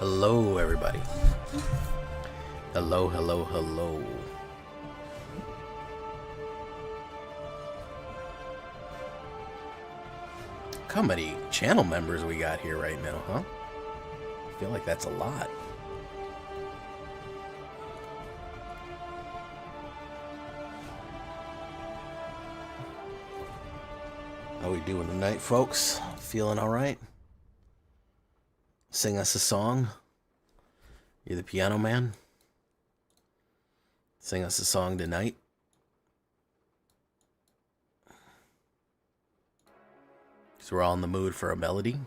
Hello, everybody. Hello, hello, hello. How many channel members we got here right now, huh? I feel like that's a lot. How we doing tonight, folks? Feeling all right? Sing us a song. You're the piano man. Sing us a song tonight. So we're all in the mood for a melody.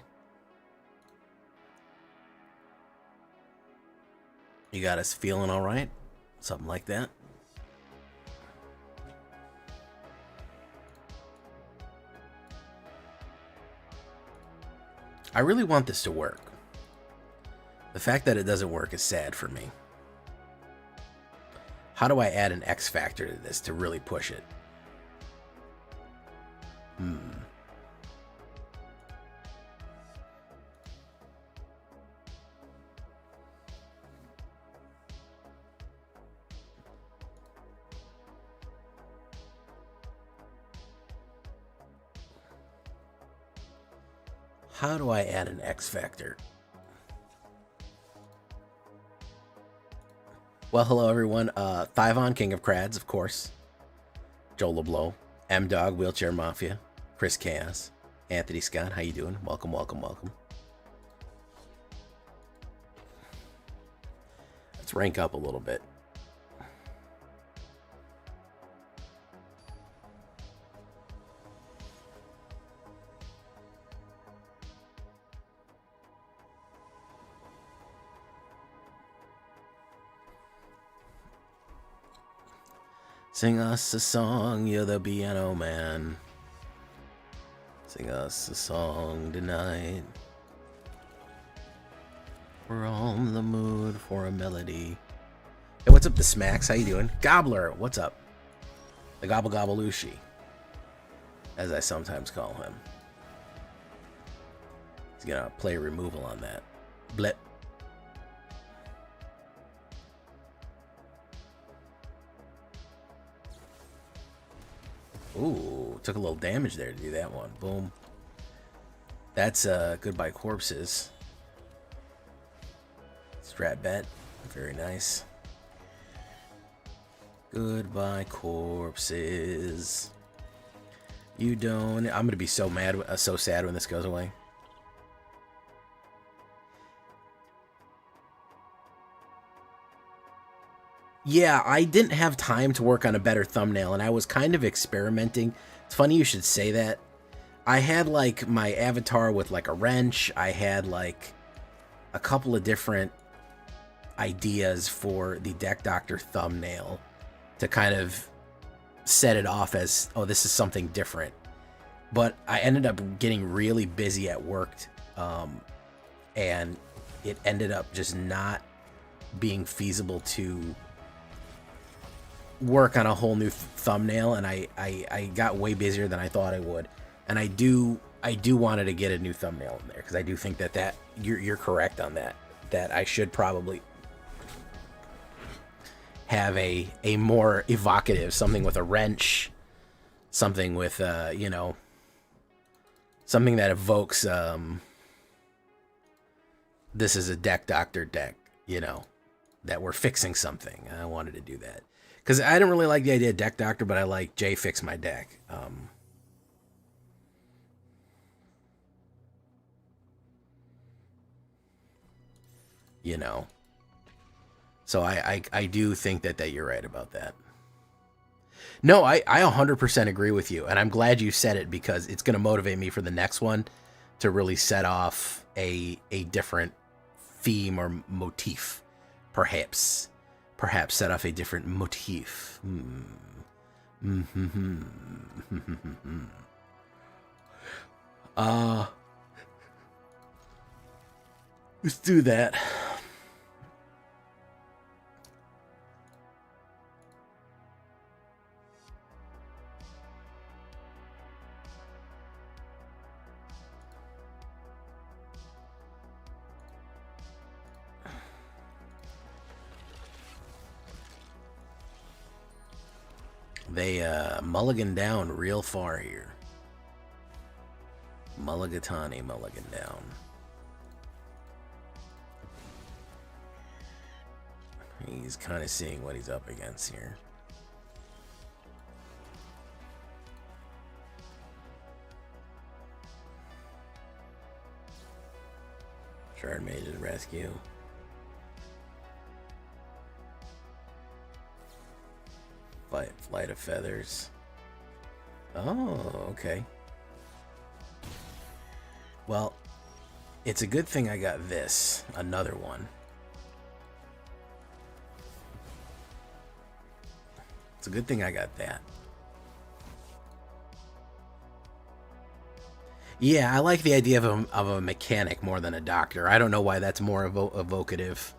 You got us feeling all right? Something like that. I really want this to work. The fact that it doesn't work is sad for me. How do I add an X factor to this to really push it? How do I add an X factor? Well, hello everyone. Thivon, King of Crads, of course. Joe LeBlow, M-Dog, Wheelchair Mafia, Chris Chaos, Anthony Scott, how you doing? Welcome, welcome, welcome. Let's rank up a little bit. Sing us a song, you're the piano man. Sing us a song tonight. We're all in the mood for a melody. Hey, what's up, the Smacks? How you doing? Gobbler, what's up? The Gobble Gobbleooshi, as I sometimes call him. He's gonna play removal on that. Blip. Ooh, took a little damage there to do that one. Boom. That's Goodbye Corpses. Strat bet. Very nice. Goodbye Corpses. You don't... I'm going to be so mad, so sad when this goes away. Yeah, I didn't have time to work on a better thumbnail, and I was kind of experimenting. It's funny you should say that. I had, like, my avatar with, like, a wrench. I had, like, a couple of different ideas for the Deck Doctor thumbnail to kind of set it off as, oh, this is something different. But I ended up getting really busy at work, and it ended up just not being feasible to work on a whole new thumbnail, and I got way busier than I thought I would, and I do wanted to get a new thumbnail in there, because I do think that you're correct on that I should probably have a more evocative, something with a wrench, something with you know, something that evokes this is a Deck Doctor deck, you know, that we're fixing something. I wanted to do that. Because I didn't really like the idea of Deck Doctor, but I like Jay Fix My Deck. You know. So I do think that you're right about that. No, I 100% agree with you. And I'm glad you said it, because it's going to motivate me for the next one to really set off a different theme or motif, perhaps. Perhaps set off a different motif. Let's do that. They mulligan down real far here. Mulligatawny mulligan down. He's kind of seeing what he's up against here. Shard Mage's rescue. Flight of Feathers. Oh, okay. Well, it's a good thing I got this. Another one. It's a good thing I got that. Yeah, I like the idea of a mechanic more than a doctor. I don't know why that's more evocative.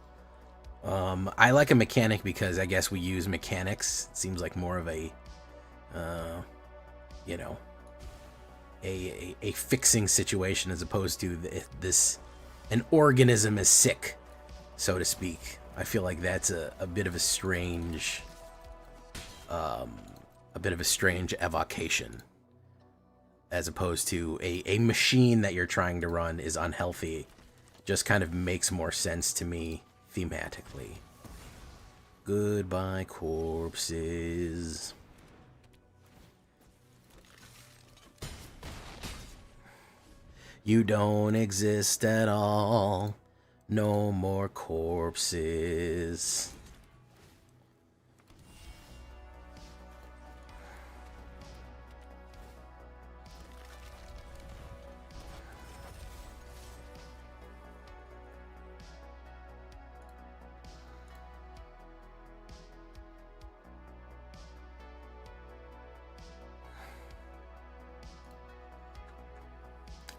I like a mechanic because I guess we use mechanics. It seems like more of a, you know, a fixing situation as opposed to an organism is sick, so to speak. I feel like that's a bit of a strange, evocation, as opposed to a machine that you're trying to run is unhealthy. Just kind of makes more sense to me thematically. Goodbye, corpses. You don't exist at all. No more corpses.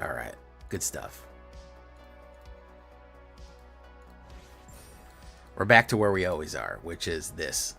All right, good stuff. We're back to where we always are, which is this.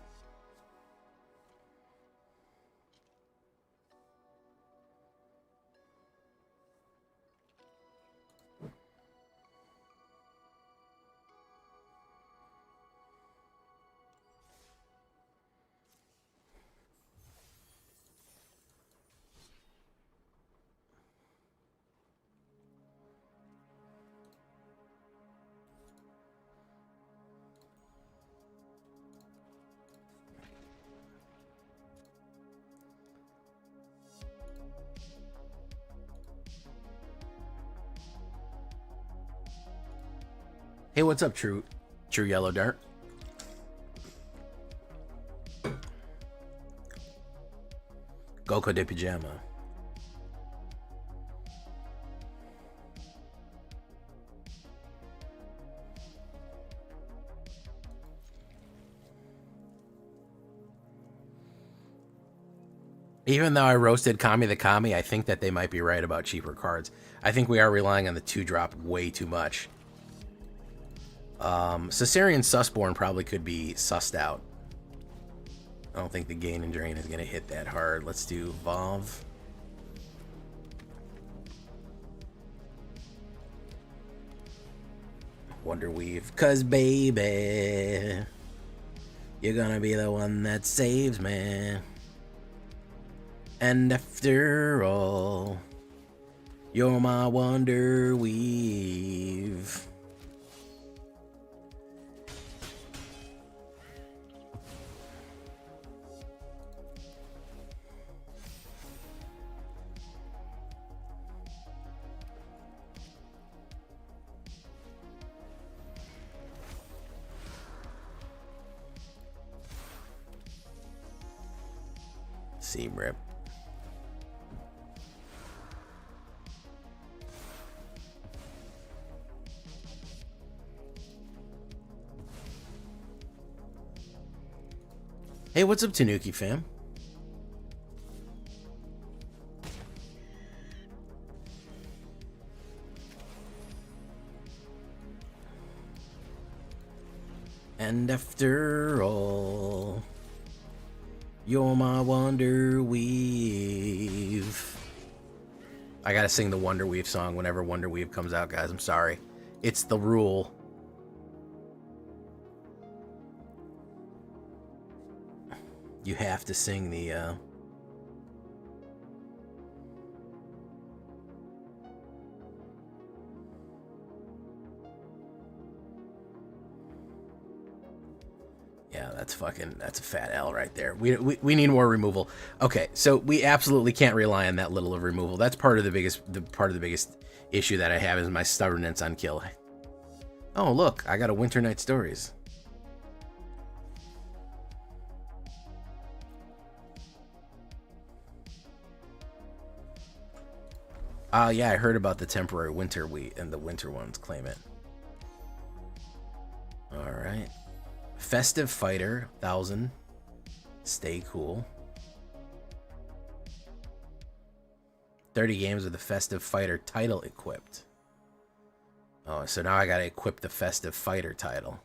Hey, what's up, True Yellow Dart? Goku de Pajama. Even though I roasted Kami the Kami, I think that they might be right about cheaper cards. I think we are relying on the 2-drop way too much. Caesarean Sussborn probably could be sussed out. I don't think the Gain and Drain is going to hit that hard. Let's do Evolve. Wonder Weave. 'Cause baby, you're gonna be the one that saves me. And after all, you're my Wonder Weave. Seam Rip. Hey, what's up, Tanuki fam? And after all, you're my Wonder Weave. I gotta sing the Wonder Weave song whenever Wonder Weave comes out, guys. I'm sorry. It's the rule. You have to sing the, Yeah, that's a fat L right there. We need more removal. Okay, so we absolutely can't rely on that little of removal. That's part of the biggest issue that I have is my stubbornness on kill. Oh, look, I got a Winter Night Stories. Yeah, I heard about the temporary winter wheat and the winter ones claim it. All right. Festive Fighter, 1,000. Stay cool. 30 games with the Festive Fighter title equipped. Oh, so now I gotta equip the Festive Fighter title.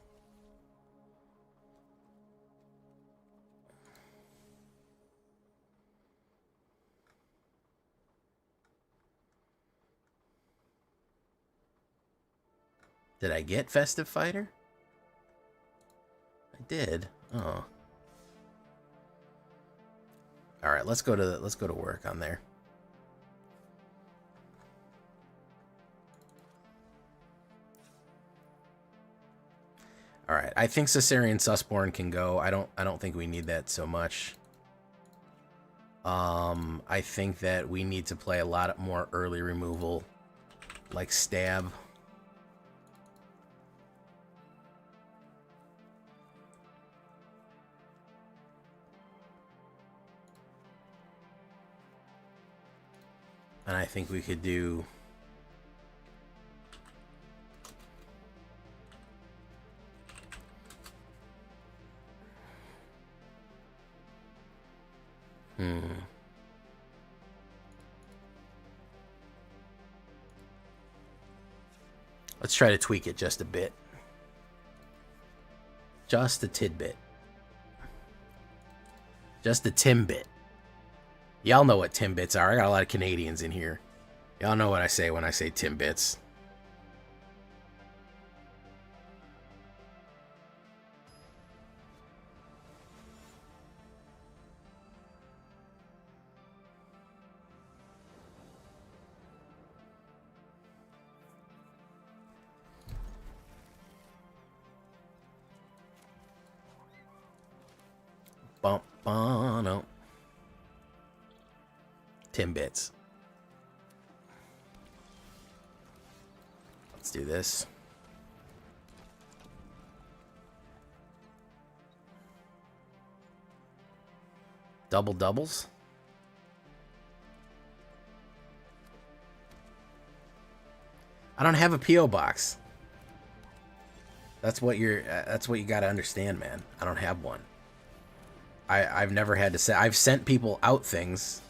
Did I get Festive Fighter? I did. Oh. All right, let's go to work on there. All right, I think Caesarean Sussborn can go. I don't think we need that so much. I think that we need to play a lot more early removal, like Stab. And I think we could do... Let's try to tweak it just a bit. Just a tidbit. Just a Timbit. Y'all know what Timbits are. I got a lot of Canadians in here. Y'all know what I say when I say Timbits. Bump, no. Timbits. Let's do this. Double doubles. I don't have a PO box. That's what you got to understand, man. I don't have one. I've never had to say. I've sent people out things,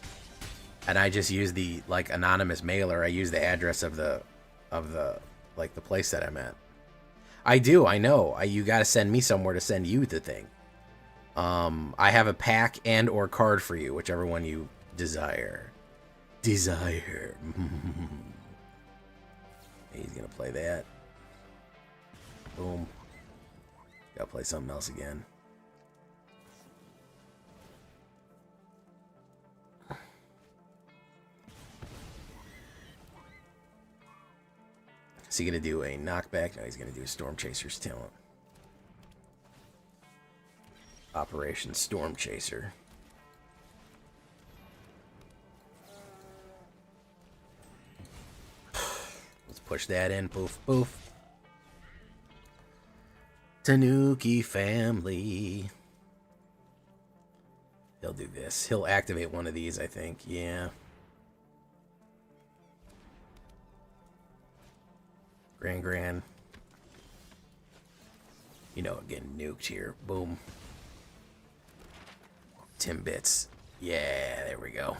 and I just use the like anonymous mailer. I use the address of the like the place that I'm at. I do. I know. You got to send me somewhere to send you the thing. I have a pack and or card for you, whichever one you desire. Desire. He's gonna play that. Boom. Gotta play something else again. Is he going to do a knockback? No, he's going to do a Storm Chaser's talent. Operation Storm Chaser. Let's push that in. Poof, poof. Tanuki family. He'll do this. He'll activate one of these, I think. Yeah. Grand. You know, getting nuked here. Boom. Timbits. Yeah, there we go.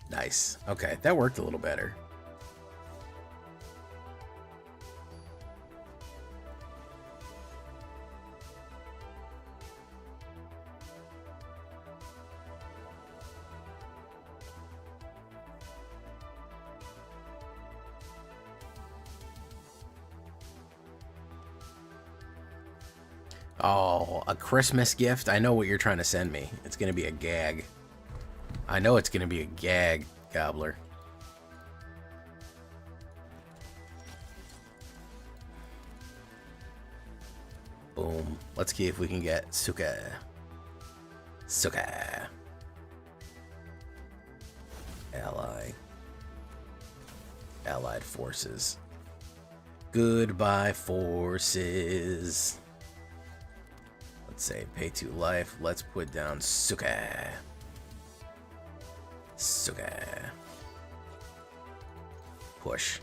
Nice. Okay, that worked a little better. Oh, a Christmas gift? I know what you're trying to send me. It's going to be a gag. I know it's going to be a gag, Gobbler. Boom. Let's see if we can get Suka. Suka. Ally. Allied forces. Goodbye, forces. Let's say pay 2 life. Let's put down Suka. Suka. Push.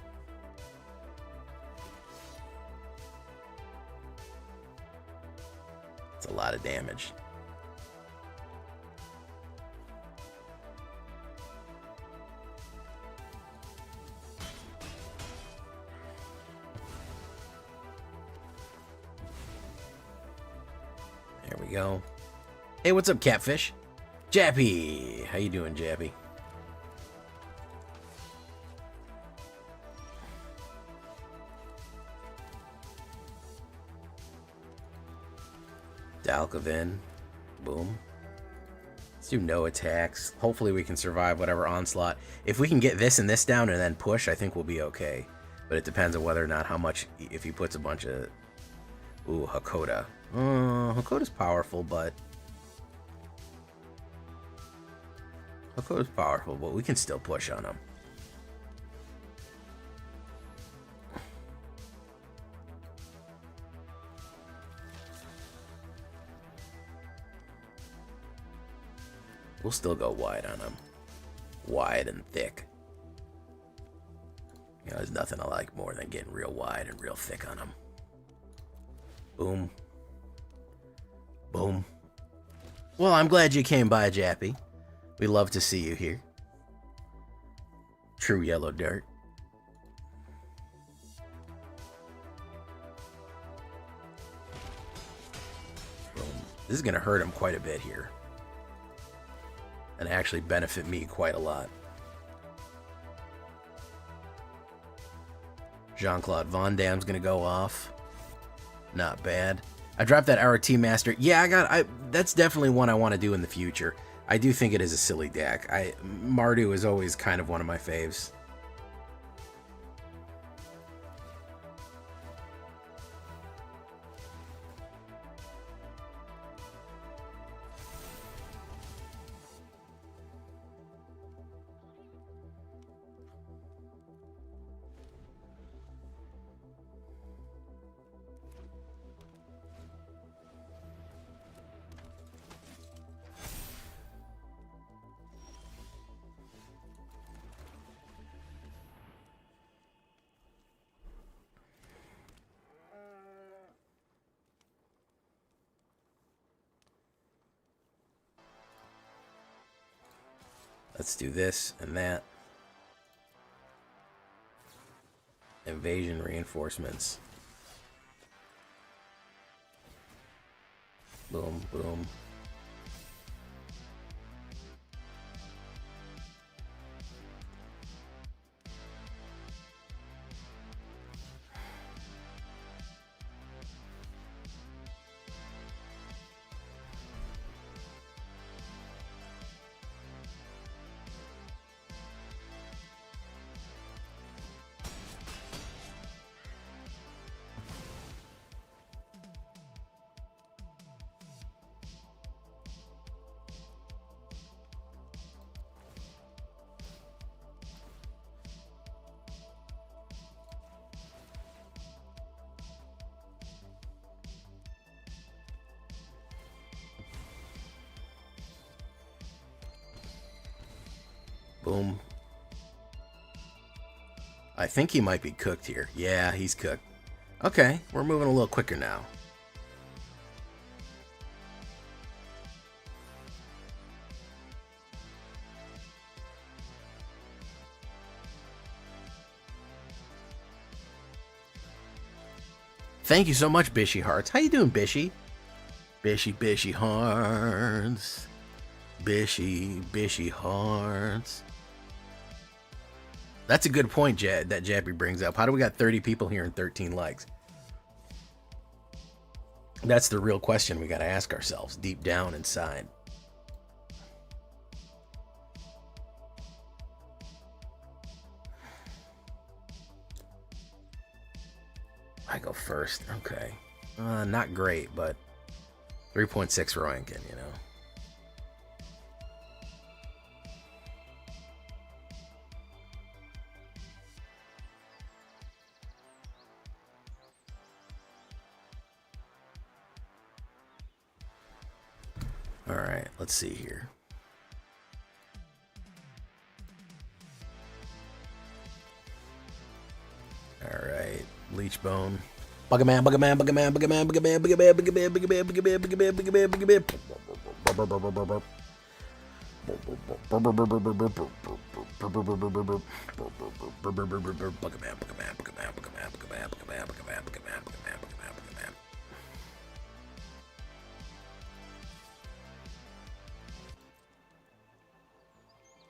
It's a lot of damage. There we go. Hey, what's up, Catfish? Jappy! How you doing, Jappy? Dalkovin. Boom. Let's do no attacks. Hopefully we can survive whatever onslaught. If we can get this and this down and then push, I think we'll be okay. But it depends on whether or not how much, if he puts a bunch of... Ooh, Hakoda. Hakoda's powerful, but... Hakoda's powerful, but we can still push on him. We'll still go wide on him. Wide and thick. You know, there's nothing I like more than getting real wide and real thick on him. Boom. Boom. Well, I'm glad you came by, Jappy. We love to see you here. True yellow dirt. Boom. This is going to hurt him quite a bit here. And actually benefit me quite a lot. Jean-Claude Van Damme's gonna go off. Not bad. I dropped that RT Master. Yeah, that's definitely one I want to do in the future. I do think it is a silly deck. Mardu is always kind of one of my faves. Let's do this and that. Invasion reinforcements. Boom, boom. Boom. I think he might be cooked here. Yeah, he's cooked. Okay, we're moving a little quicker now. Thank you so much, Bishy Hearts. How you doing, Bishy? Bishy Hearts. Bishy Hearts. That's a good point, that Jappy brings up. How do we got 30 people here and 13 likes? That's the real question we got to ask ourselves deep down inside. I go first. Okay. Not great, but 3.6 ranking, you know. All right, let's see here. All right, Leech Bone. Buggerman.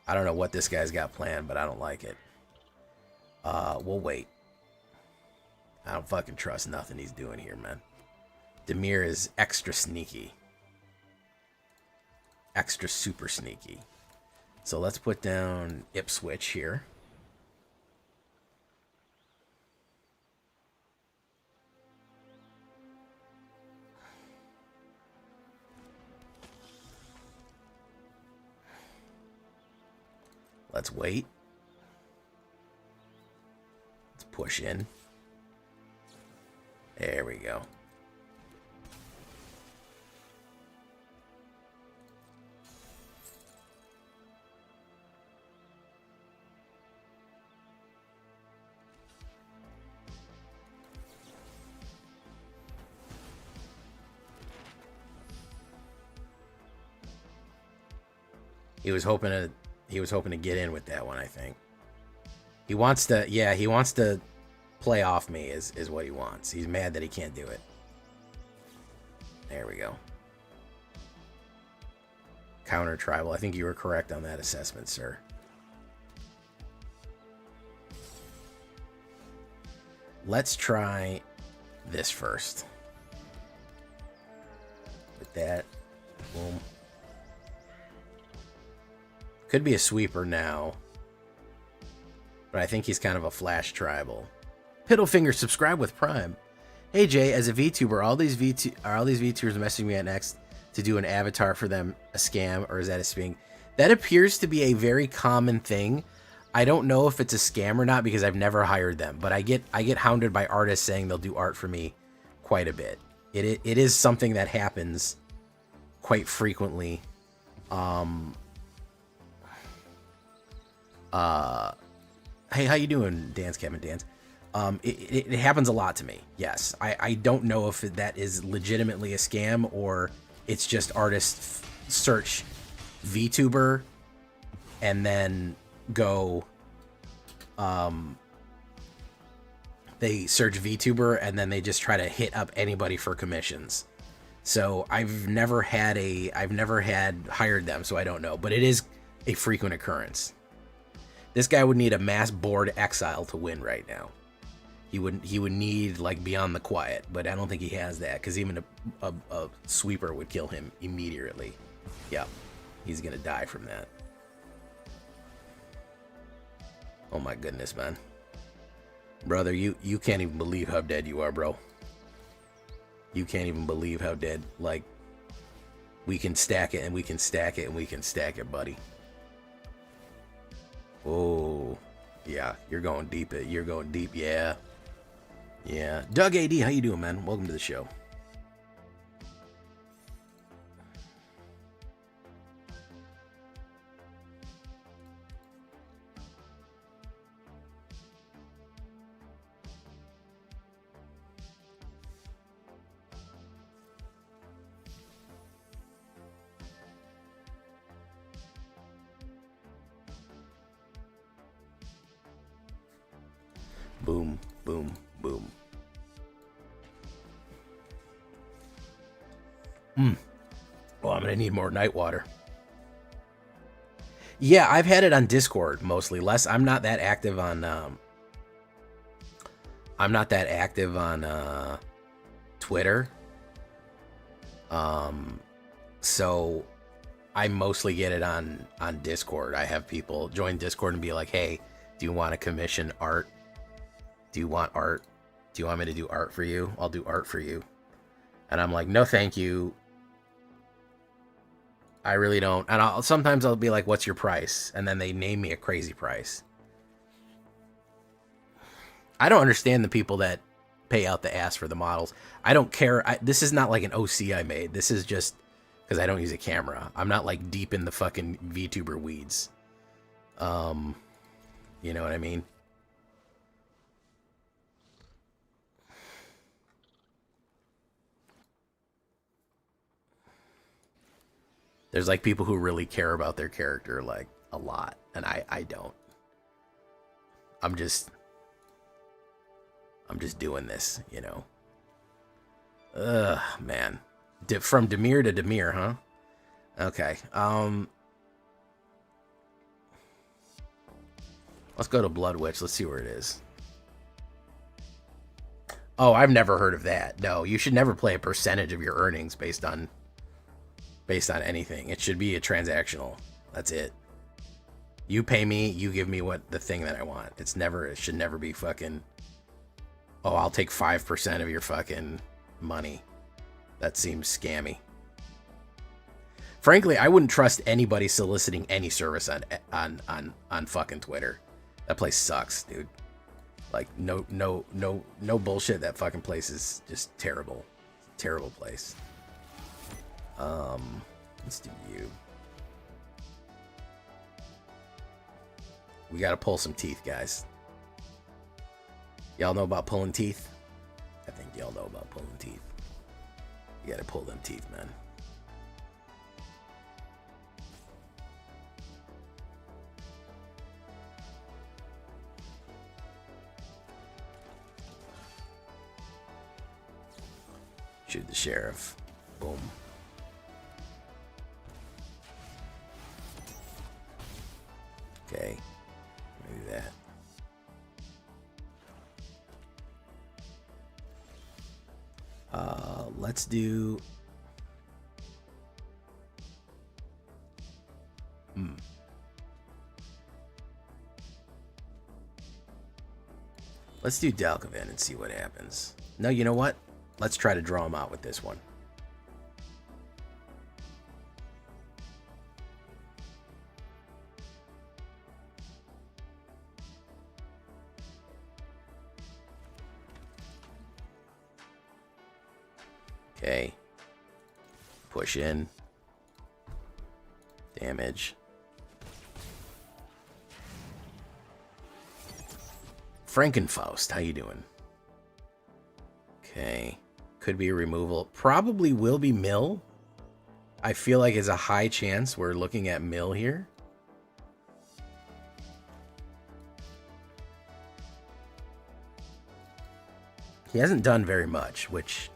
I don't know what this guy's got planned, but I don't like it. We'll wait. I don't fucking trust nothing he's doing here, man. Demir is extra sneaky. Extra super sneaky. So let's put down Ipswich here. Let's wait. Let's push in. There we go. He was hoping to get in with that one, I think. He wants to play off me is what he wants. He's mad that he can't do it. There we go. Counter tribal. I think you were correct on that assessment, sir. Let's try this first. With that. Boom. Could be a sweeper now. But I think he's kind of a flash tribal. Piddlefinger, subscribe with Prime. Hey Jay, as a VTuber, are all these VTubers messaging me at Next to do an avatar for them a scam, or is that a sping? That appears to be a very common thing. I don't know if it's a scam or not because I've never hired them, but I get hounded by artists saying they'll do art for me quite a bit. It is something that happens quite frequently. Hey, how you doing, Dance Kevin Dance? It happens a lot to me. Yes, I don't know if that is legitimately a scam or it's just artists search VTuber and then go. They search VTuber and then they just try to hit up anybody for commissions. So I've never hired them, so I don't know. But it is a frequent occurrence. This guy would need a mass board exile to win right now. He would need like Beyond the Quiet, but I don't think he has that because even a sweeper would kill him immediately. Yeah, he's gonna die from that. Oh my goodness, man. Brother, you can't even believe how dead you are, bro. You can't even believe how dead. Like, we can stack it and we can stack it and we can stack it, buddy. Oh, yeah, you're going deep. You're going deep, yeah. Yeah. Doug AD, how you doing, man? Welcome to the show. Boom, boom, boom. Well, I'm gonna need more night water. Yeah, I've had it on Discord mostly. I'm not that active on. I'm not that active on Twitter. So I mostly get it on Discord. I have people join Discord and be like, "Hey, do you want to commission art? Do you want art? Do you want me to do art for you? I'll do art for you." And I'm like, "No, thank you. I really don't." And sometimes I'll be like, "What's your price?" And then they name me a crazy price. I don't understand the people that pay out the ass for the models. I don't care. This is not like an OC I made. This is just because I don't use a camera. I'm not like deep in the fucking VTuber weeds. You know what I mean? There's like people who really care about their character like a lot, and I don't. I'm just doing this, you know. Ugh, man. From Demir to Demir, huh? Okay. Let's go to Blood Witch. Let's see where it is. Oh, I've never heard of that. No, you should never play a percentage of your earnings based on anything. It should be a transactional. That's it. You pay me, you give me the thing that I want. It should never be fucking, oh, I'll take 5% of your fucking money. That seems scammy. Frankly, I wouldn't trust anybody soliciting any service on fucking Twitter. That place sucks, dude. Like no bullshit. That fucking place is just terrible. Terrible place. Let's do you. We gotta pull some teeth, guys. Y'all know about pulling teeth? I think y'all know about pulling teeth. You gotta pull them teeth, man. Shoot the sheriff. Boom. Okay. Do that. Let's do... Let's do Dalkovin and see what happens. No, you know what? Let's try to draw him out with this one. Okay. Push in. Damage. Frankenfaust, how you doing? Okay. Could be a removal. Probably will be mill. I feel like it's a high chance we're looking at mill here. He hasn't done very much, which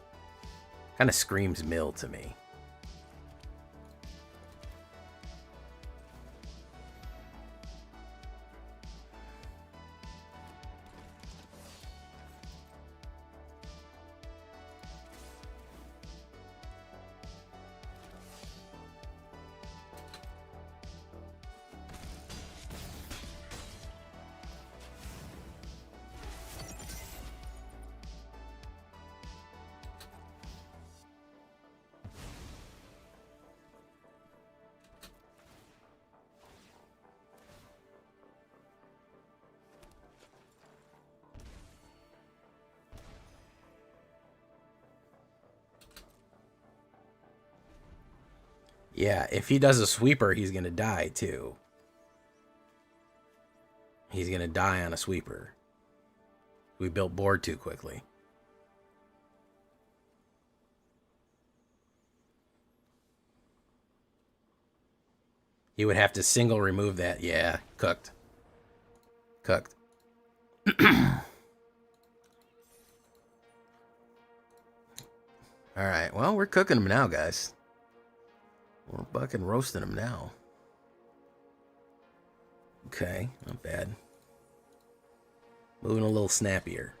kind of screams mill to me. Yeah, if he does a sweeper, he's going to die, too. He's going to die on a sweeper. We built board too quickly. He would have to single remove that. Yeah, cooked. Cooked. All right, well, we're cooking them now, guys. We're bucking roasting them now. Okay, not bad. Moving a little snappier.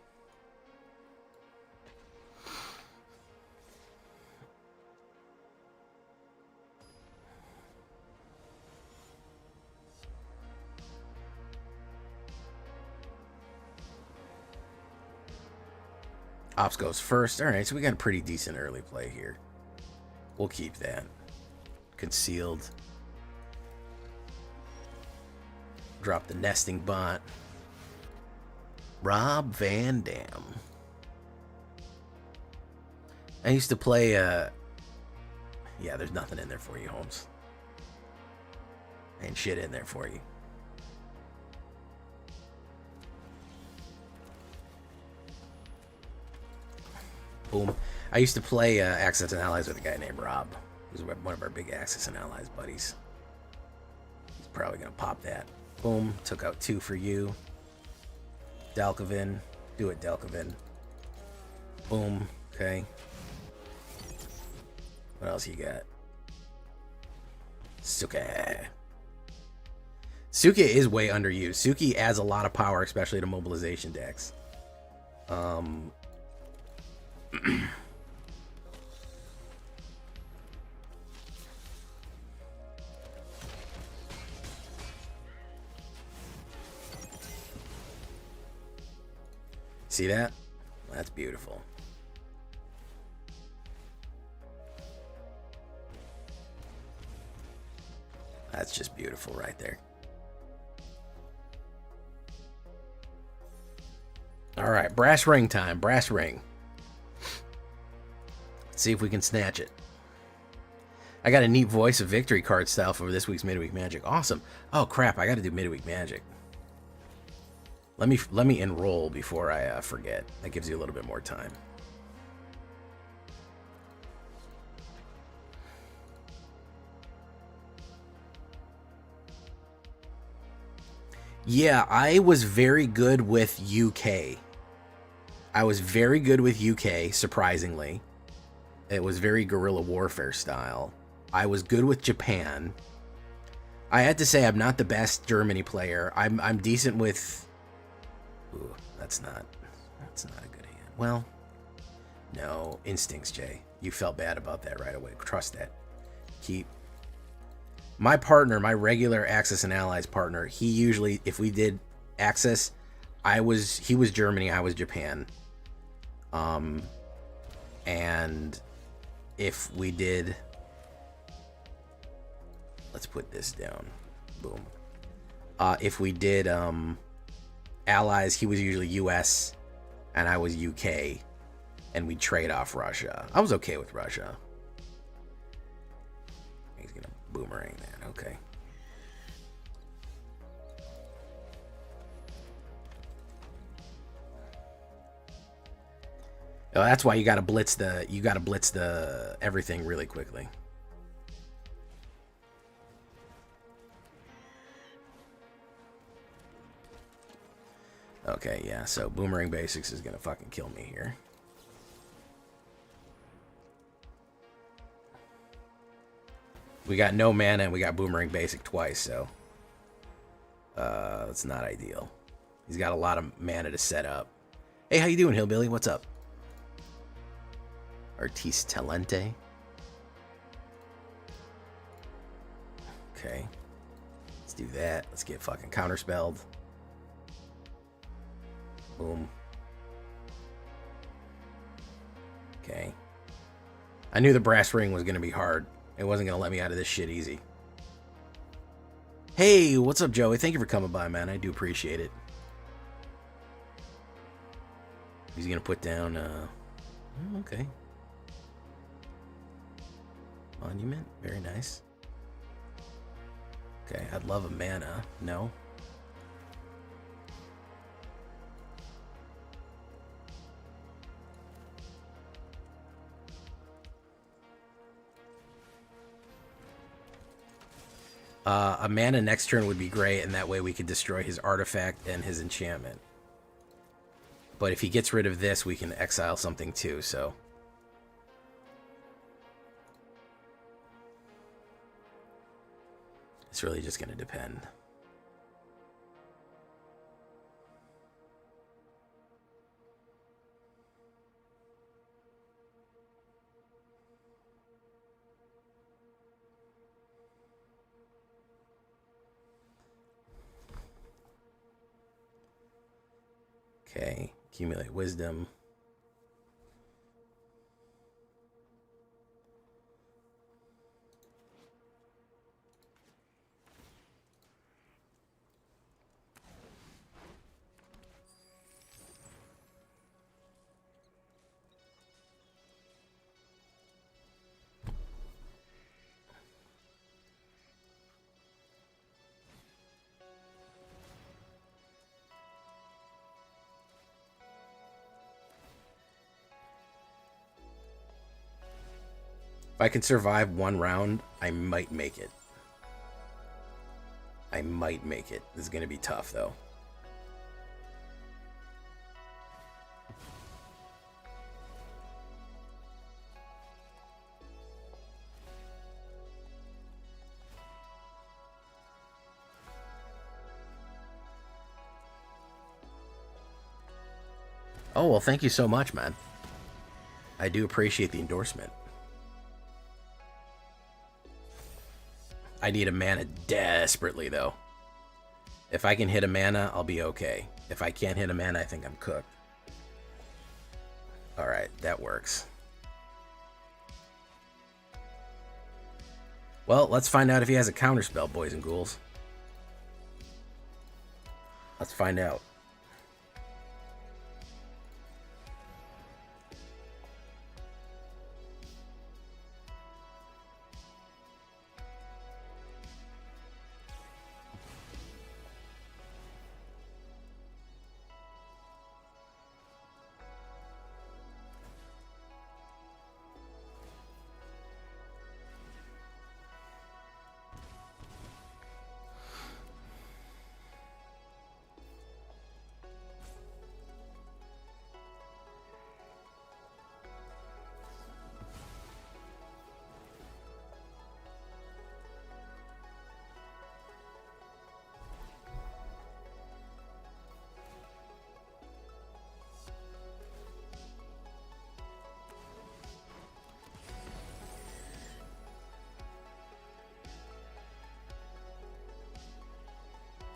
Ops goes first. Alright, so we got a pretty decent early play here. We'll keep that. Concealed. Drop the nesting bot. Rob Van Dam. I used to play, yeah, there's nothing in there for you, Holmes. Ain't shit in there for you. Boom. I used to play Access and Allies with a guy named Rob. He was one of our big Access and Allies buddies. He's probably going to pop that. Boom. Took out 2 for you. Delkovin. Do it, Delkovin. Boom. Okay. What else you got? Suki. Suki is way underused. Suki adds a lot of power, especially to mobilization decks. See that? That's beautiful. That's just beautiful right there. All right, brass ring time. Brass ring. Let's see if we can snatch it. I got a neat Voice of Victory card style for this week's Midweek Magic. Awesome. Oh crap! I got to do Midweek Magic. Let me enroll before I forget. That gives you a little bit more time. Yeah, I was very good with UK. I was very good with UK, surprisingly. It was very guerrilla warfare style. I was good with Japan. I had to say I'm not the best Germany player. I'm decent with... Ooh, that's not a good hand. Well, no. Instincts, Jay. You felt bad about that right away. Trust that. Keep. My partner, my regular Axis and Allies partner, he usually, if we did Axis, he was Germany, I was Japan. And if we did, let's put this down. Boom. If we did Allies, he was usually US and I was UK, and we'd trade off Russia. I was okay with Russia. He's gonna boomerang that. Okay. Oh, that's why you gotta blitz the everything really quickly. Okay, yeah, so Boomerang Basics is gonna fucking kill me here. We got no mana and we got Boomerang Basic twice, so that's not ideal. He's got a lot of mana to set up. Hey, how you doing, Hillbilly? What's up? Artiste Talente. Okay. Let's do that. Let's get fucking counterspelled. Boom. Okay. I knew the brass ring was going to be hard. It wasn't going to let me out of this shit easy. Hey, what's up, Joey? Thank you for coming by, man. I do appreciate it. He's going to put down, okay. Monument. Very nice. Okay, I'd love a mana. No. A mana next turn would be great, and that way we could destroy his artifact and his enchantment. But if he gets rid of this, we can exile something too, so... It's really just going to depend. Okay, accumulate wisdom. If I can survive one round, I might make it. I might make it. This is going to be tough, though. Oh, well, thank you so much, man. I do appreciate the endorsement. I need a mana desperately, though. If I can hit a mana, I'll be okay. If I can't hit a mana, I think I'm cooked. Alright, that works. Well, let's find out if he has a counterspell, boys and ghouls. Let's find out.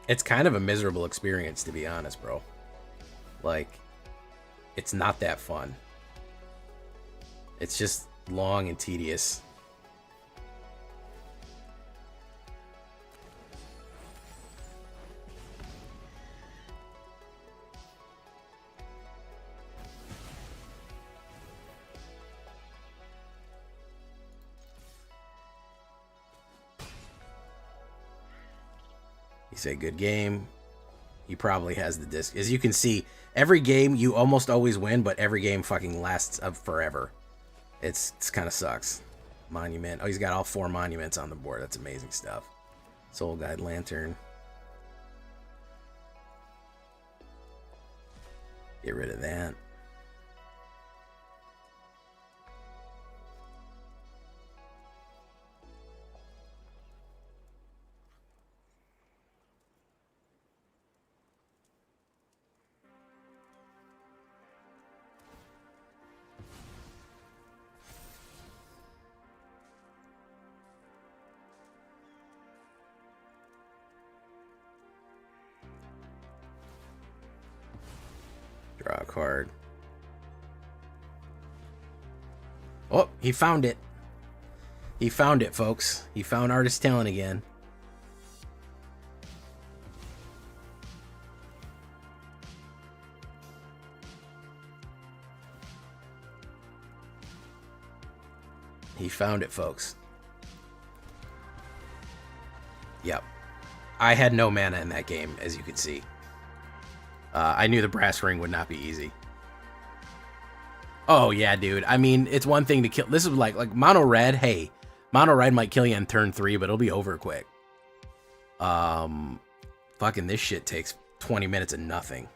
It's kind of a miserable experience, to be honest, bro. Like, it's not that fun. It's just long and tedious. You say good game. He probably has the disc. As you can see, every game you almost always win, but every game fucking lasts up forever. It's kind of sucks. Monument. Oh, he's got all 4 monuments on the board. That's amazing stuff. Soul Guide Lantern. Get rid of that. Draw a card. Oh, he found it. He found it, folks. He found Artist Talent again. He found it, folks. Yep. I had no mana in that game, as you could see. I knew the brass ring would not be easy. Oh, yeah, dude. I mean, it's one thing to kill. This is like mono red. Hey, mono red might kill you on turn 3, but it'll be over quick. Fucking this shit takes 20 minutes of nothing.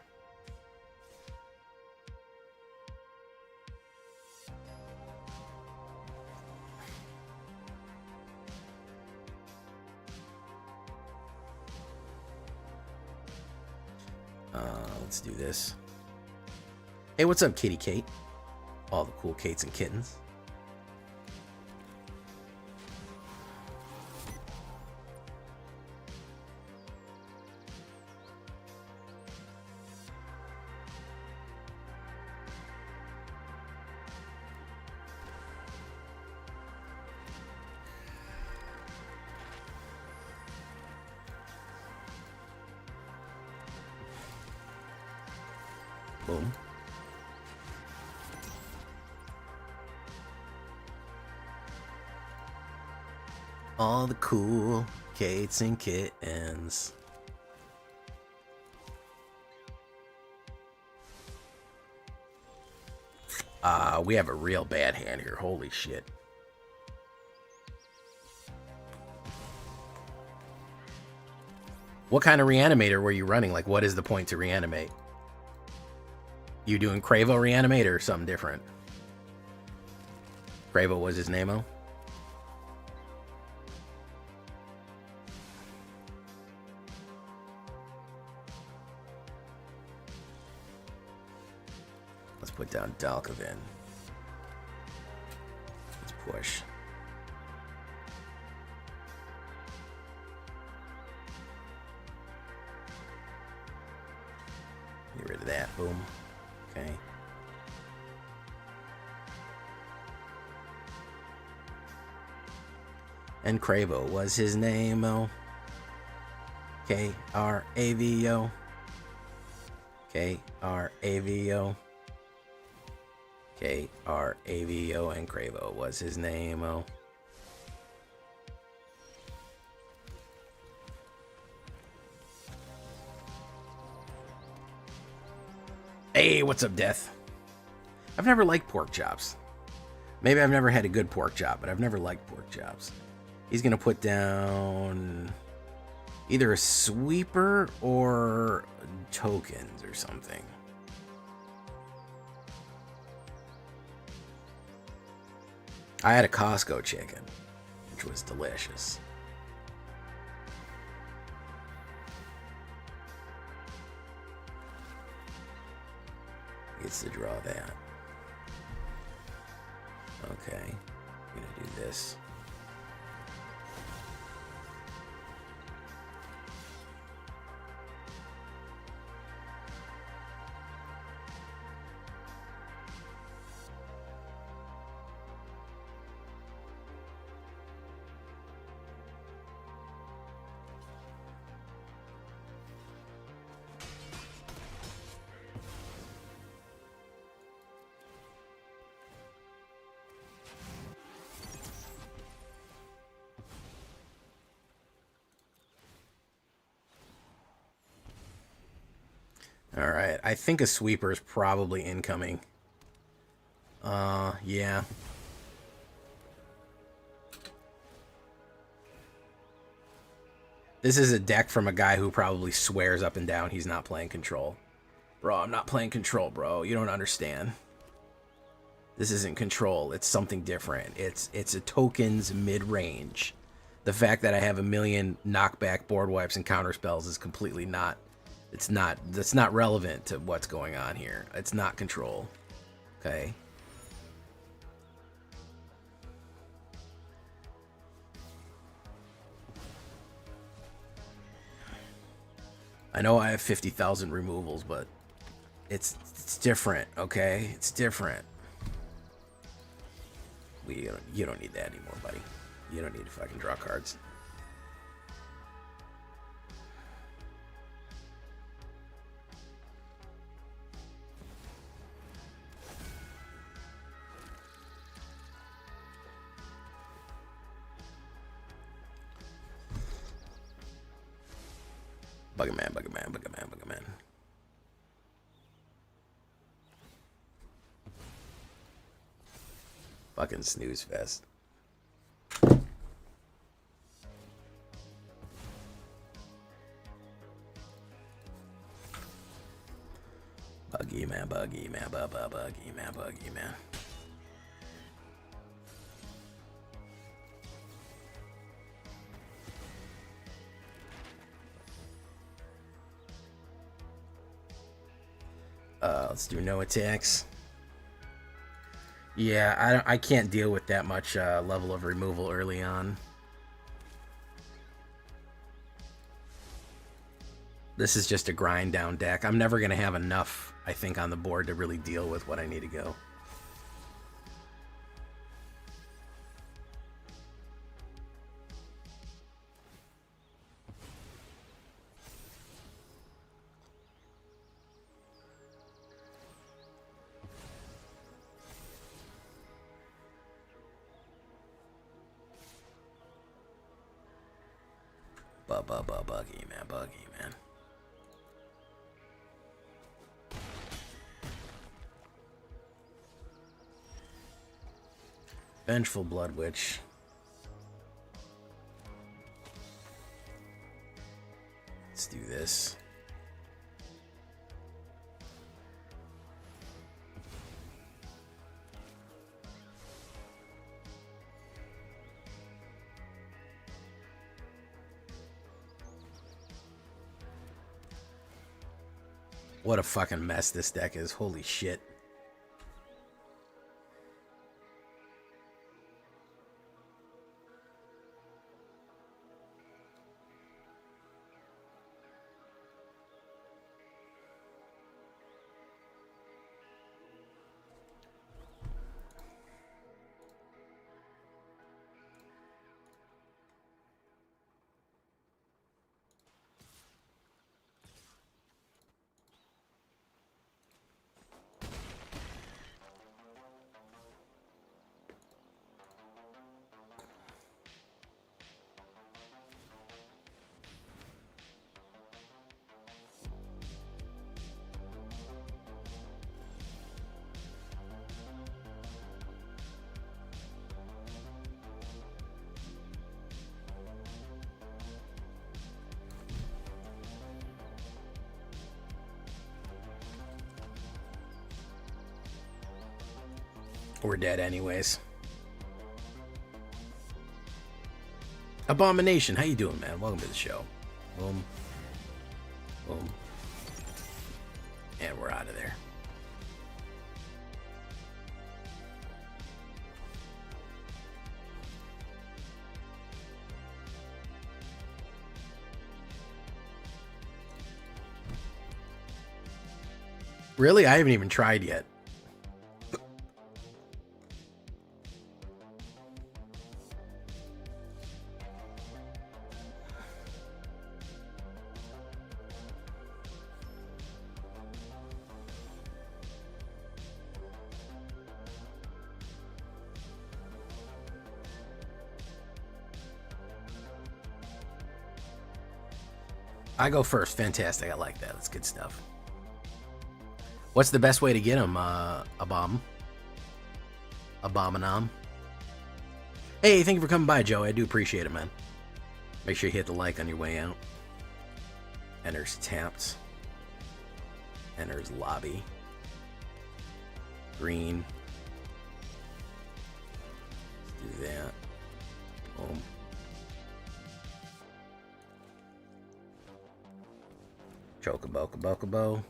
let's do this. Hey, what's up, Kitty Kate? All the cool Kates and kittens. Boom. All the cool Kates and kittens. We have a real bad hand here. Holy shit. What kind of reanimator were you running? Like, what is the point to reanimate? You doing Cravo reanimate or something different? Cravo was his name-o? Let's put down Dalkovin. Let's push. Get rid of that. Boom. Okay. And Cravo was his name-o. K-R-A-V-O. K-R-A-V-O. K-R-A-V-O, and Cravo was his name-o. Hey, what's up, Death? I've never liked pork chops. Maybe I've never had a good pork chop, but I've never liked pork chops. He's going to put down either a sweeper or tokens or something. I had a Costco chicken, which was delicious. Gets to draw that. Okay, I'm gonna do this. All right, I think a sweeper is probably incoming. Yeah. This is a deck from a guy who probably swears up and down he's not playing control. Bro, I'm not playing control, bro. You don't understand. This isn't control. It's something different. It's a tokens mid-range. The fact that I have a million knockback board wipes and counter spells is completely not... That's not relevant to what's going on here. It's not control. Okay. I know I have 50,000 removals, but it's different, okay? It's different. You don't need that anymore, buddy. You don't need to fucking draw cards. Bugger man, bugger man, bugger man, bugger man. Fucking snooze fest. Buggy man, buggy man, buggy man, buggy man. Let's do no attacks. Yeah, I can't deal with that much level of removal early on. This is just a grind down deck. I'm never going to have enough, I think, on the board to really deal with what I need to go. Buggy, man, buggy, man. Vengeful Blood Witch. Let's do this. What a fucking mess this deck is. Holy shit. We're dead anyways. Abomination, how you doing, man? Welcome to the show. Boom. Boom. And we're out of there. Really? I haven't even tried yet. I go first. Fantastic. I like that. That's good stuff. What's the best way to get him, Abominam? Hey, thank you for coming by, Joey. I do appreciate it, man. Make sure you hit the like on your way out. Enters tapped. Enters lobby. Green. Let's do that. Boom. Chocobo, Kabokobo.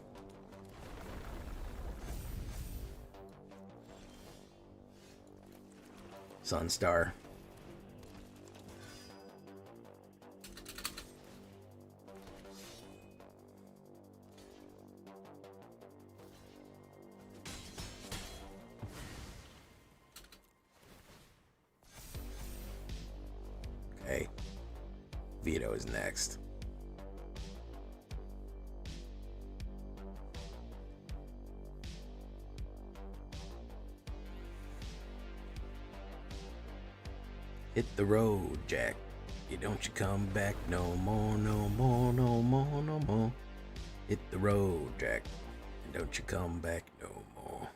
Sunstar. Okay. Veto is next. Hit the road, Jack. You don't you come back no more, no more, no more, no more. Hit the road, Jack. And don't you come back no more.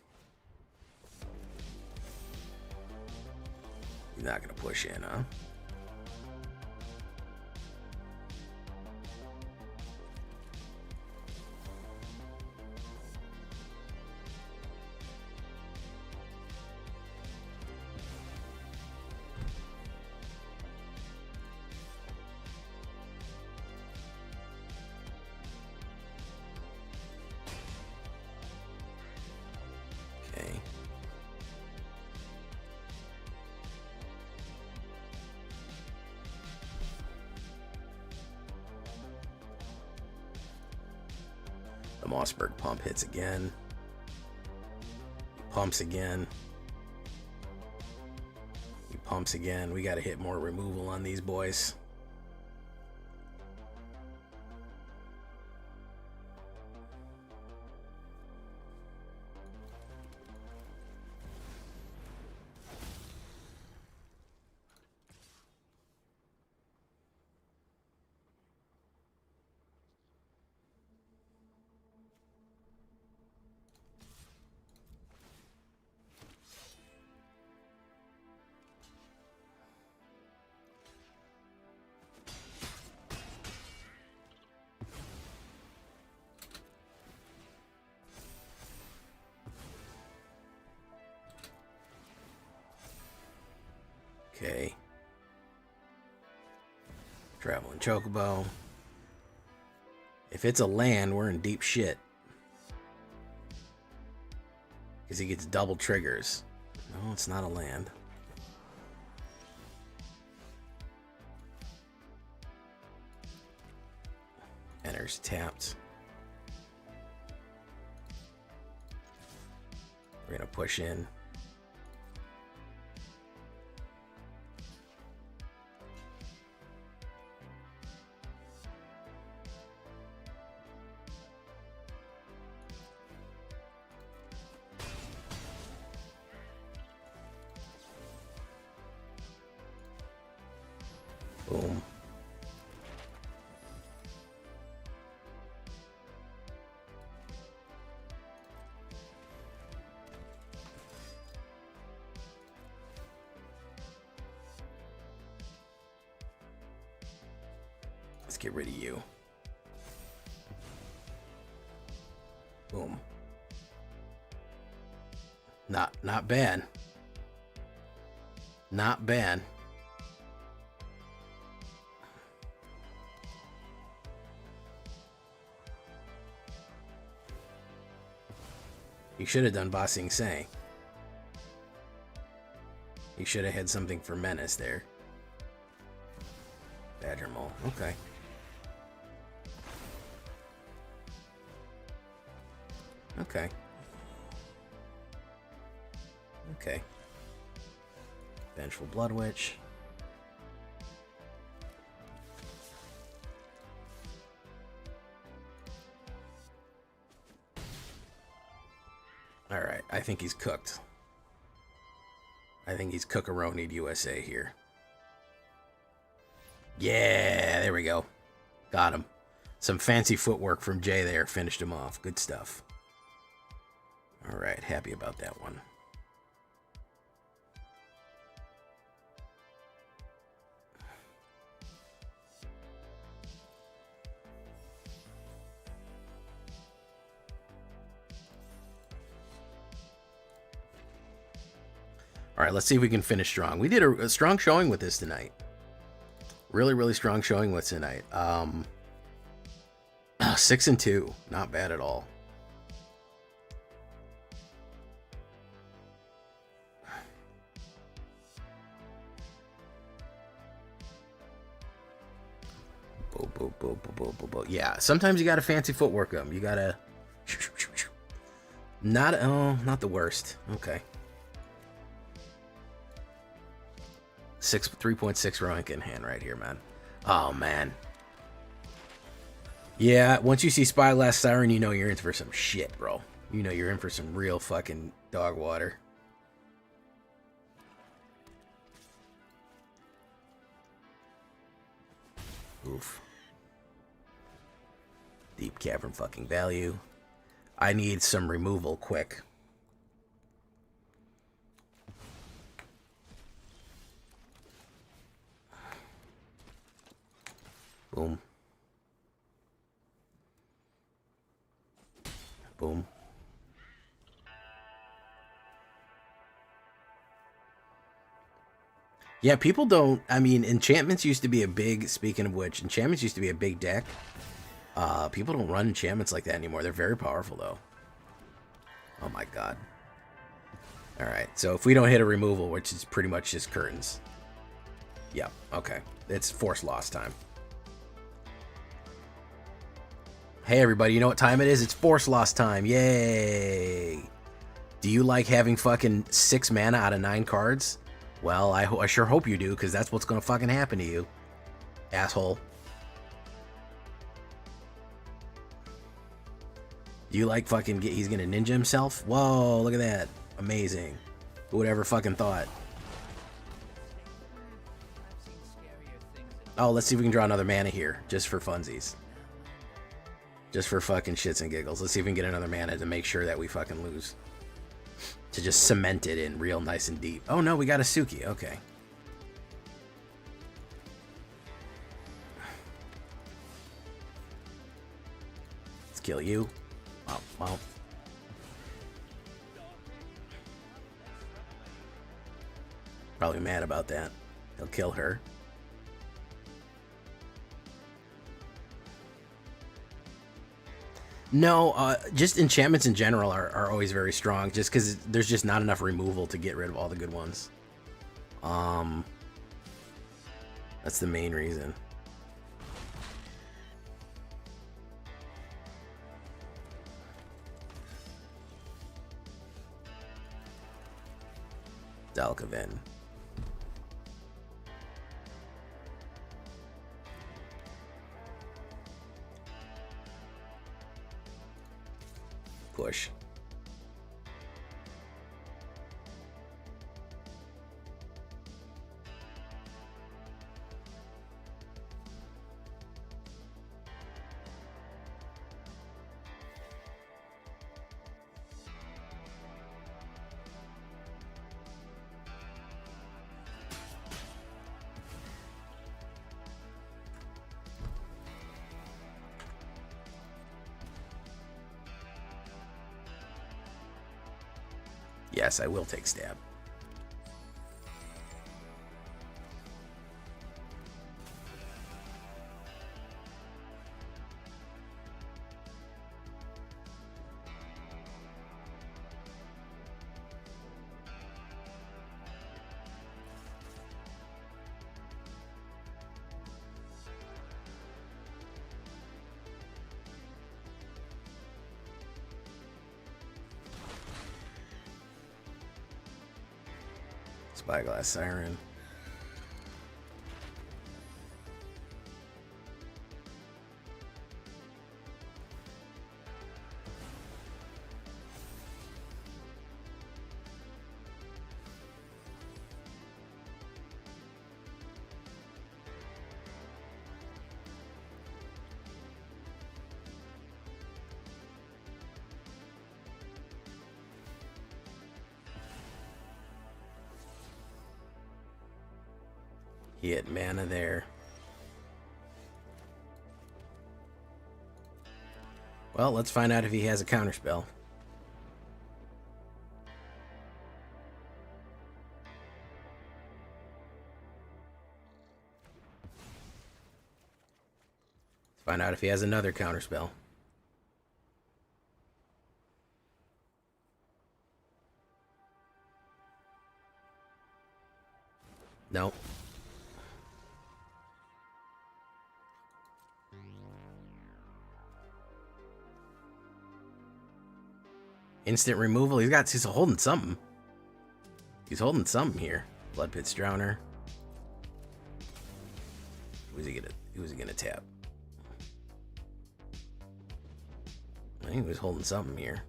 You're not gonna push in, huh? The Mossberg pump hits again. Pumps again. He pumps again. We got to hit more removal on these boys. Okay. Traveling Chocobo. If it's a land, we're in deep shit. Because he gets double triggers. No, it's not a land. Enters tapped. We're going to push in. Boom. Let's get rid of you. Boom. Not bad. Not bad. You should have done Ba Sing Se. You should have had something for Menace there. Badger Mole. Okay. Okay. Okay. Vengeful Blood Witch. Alright, I think he's cooked. I think he's cookaronied USA here. Yeah, there we go. Got him. Some fancy footwork from Jay there. Finished him off. Good stuff. Alright, happy about that one. All right, let's see if we can finish strong. We did a strong showing with this tonight. Really, really strong showing with tonight. 6-2, not bad at all. Yeah, sometimes you gotta fancy footwork them. You gotta not the worst. Okay. 3.6 rank in hand right here, man. Oh, man. Yeah, once you see Spyglass Siren, you know you're in for some shit, bro. You know you're in for some real fucking dog water. Oof. Deep Cavern fucking value. I need some removal quick. Boom. Boom. Yeah, people don't... I mean, enchantments used to be a big... Speaking of which, enchantments used to be a big deck. People don't run enchantments like that anymore. They're very powerful, though. Oh, my God. Alright, so if we don't hit a removal, which is pretty much just curtains. Yeah, okay. It's force loss time. Hey everybody, you know what time it is? It's Force Loss time. Yay! Do you like having fucking 6 mana out of 9 cards? Well, I sure hope you do, because that's what's gonna fucking happen to you. Asshole. Do you like fucking he's gonna ninja himself? Whoa, look at that. Amazing. Who would ever fucking thought? Oh, let's see if we can draw another mana here, just for funsies. Just for fucking shits and giggles. Let's see if we can get another mana to make sure that we fucking lose. To just cement it in real nice and deep. Oh no, we got a Suki. Okay. Let's kill you. Oh, well. Probably mad about that. He'll kill her. No, just enchantments in general are always very strong, just because there's just not enough removal to get rid of all the good ones. That's the main reason. Dalkaven. Push. Yes, I will take stab. Spyglass Siren. He had mana there. Well, let's find out if he has a counterspell. Let's find out if he has another counterspell. Nope. Instant removal. He's holding something. He's holding something here. Blood Pit's Drowner. Who's he gonna tap? I think he was holding something here.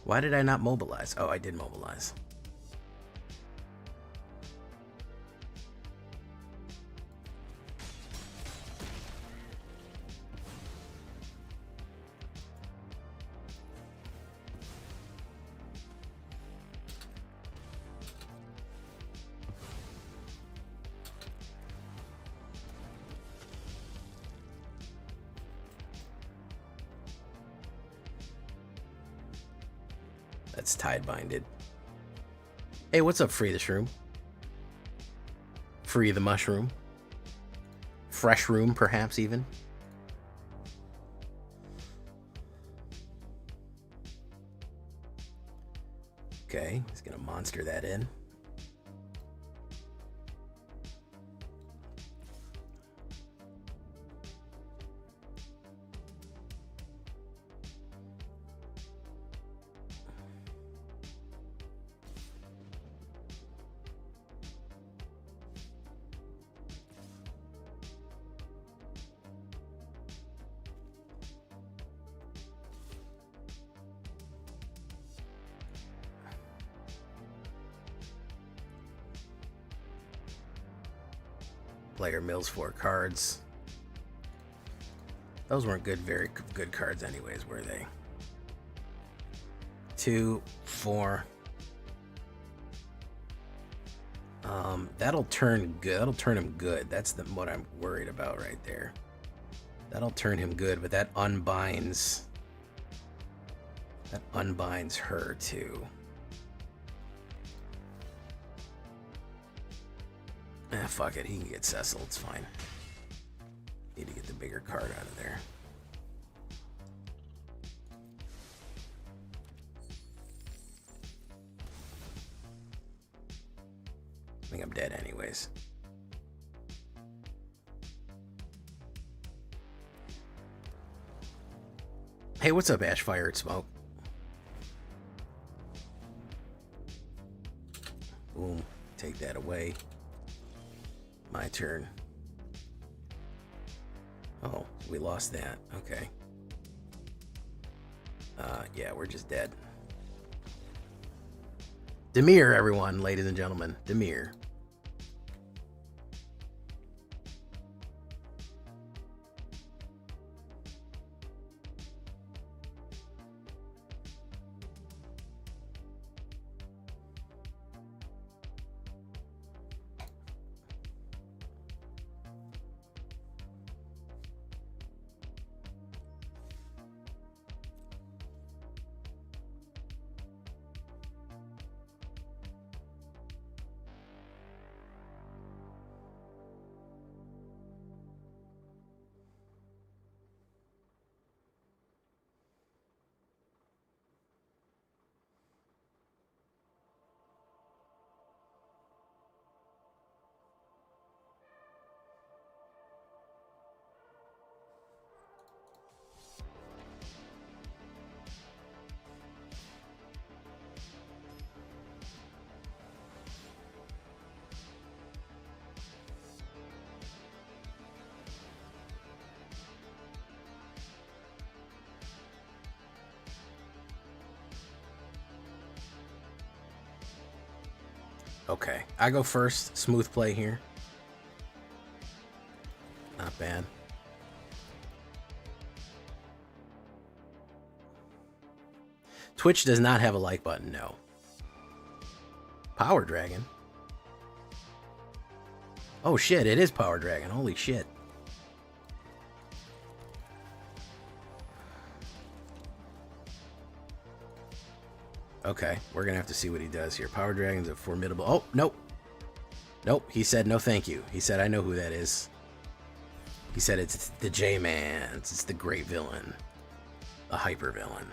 Why did I not mobilize? Oh, I did mobilize. That's Tidebinded. Hey, what's up, Free the Shroom? Free the mushroom. Fresh room, perhaps even. Okay, he's gonna monster that in. Player mills 4 cards. Those weren't very good cards anyways, were they? 2, 4. That'll turn good. That'll turn him good. That's what I'm worried about right there. That'll turn him good, but that unbinds. That unbinds her too. Ah, fuck it. He can get Cecil. It's fine. Need to get the bigger card out of there. I think I'm dead anyways. Hey, what's up, Ash, Fire, and Smoke? Boom. Take that away. My turn. Oh, we lost that. Okay. Yeah, we're just dead. Demir, everyone, ladies and gentlemen. Demir. Okay, I go first. Smooth play here. Not bad. Twitch does not have a like button, no. Power Dragon? Oh shit, it is Power Dragon. Holy shit. Okay, we're gonna have to see what he does here. Power Dragon's a formidable... Oh, nope. Nope, he said no thank you. He said, I know who that is. He said it's the J-Man. It's the great villain. The hyper villain.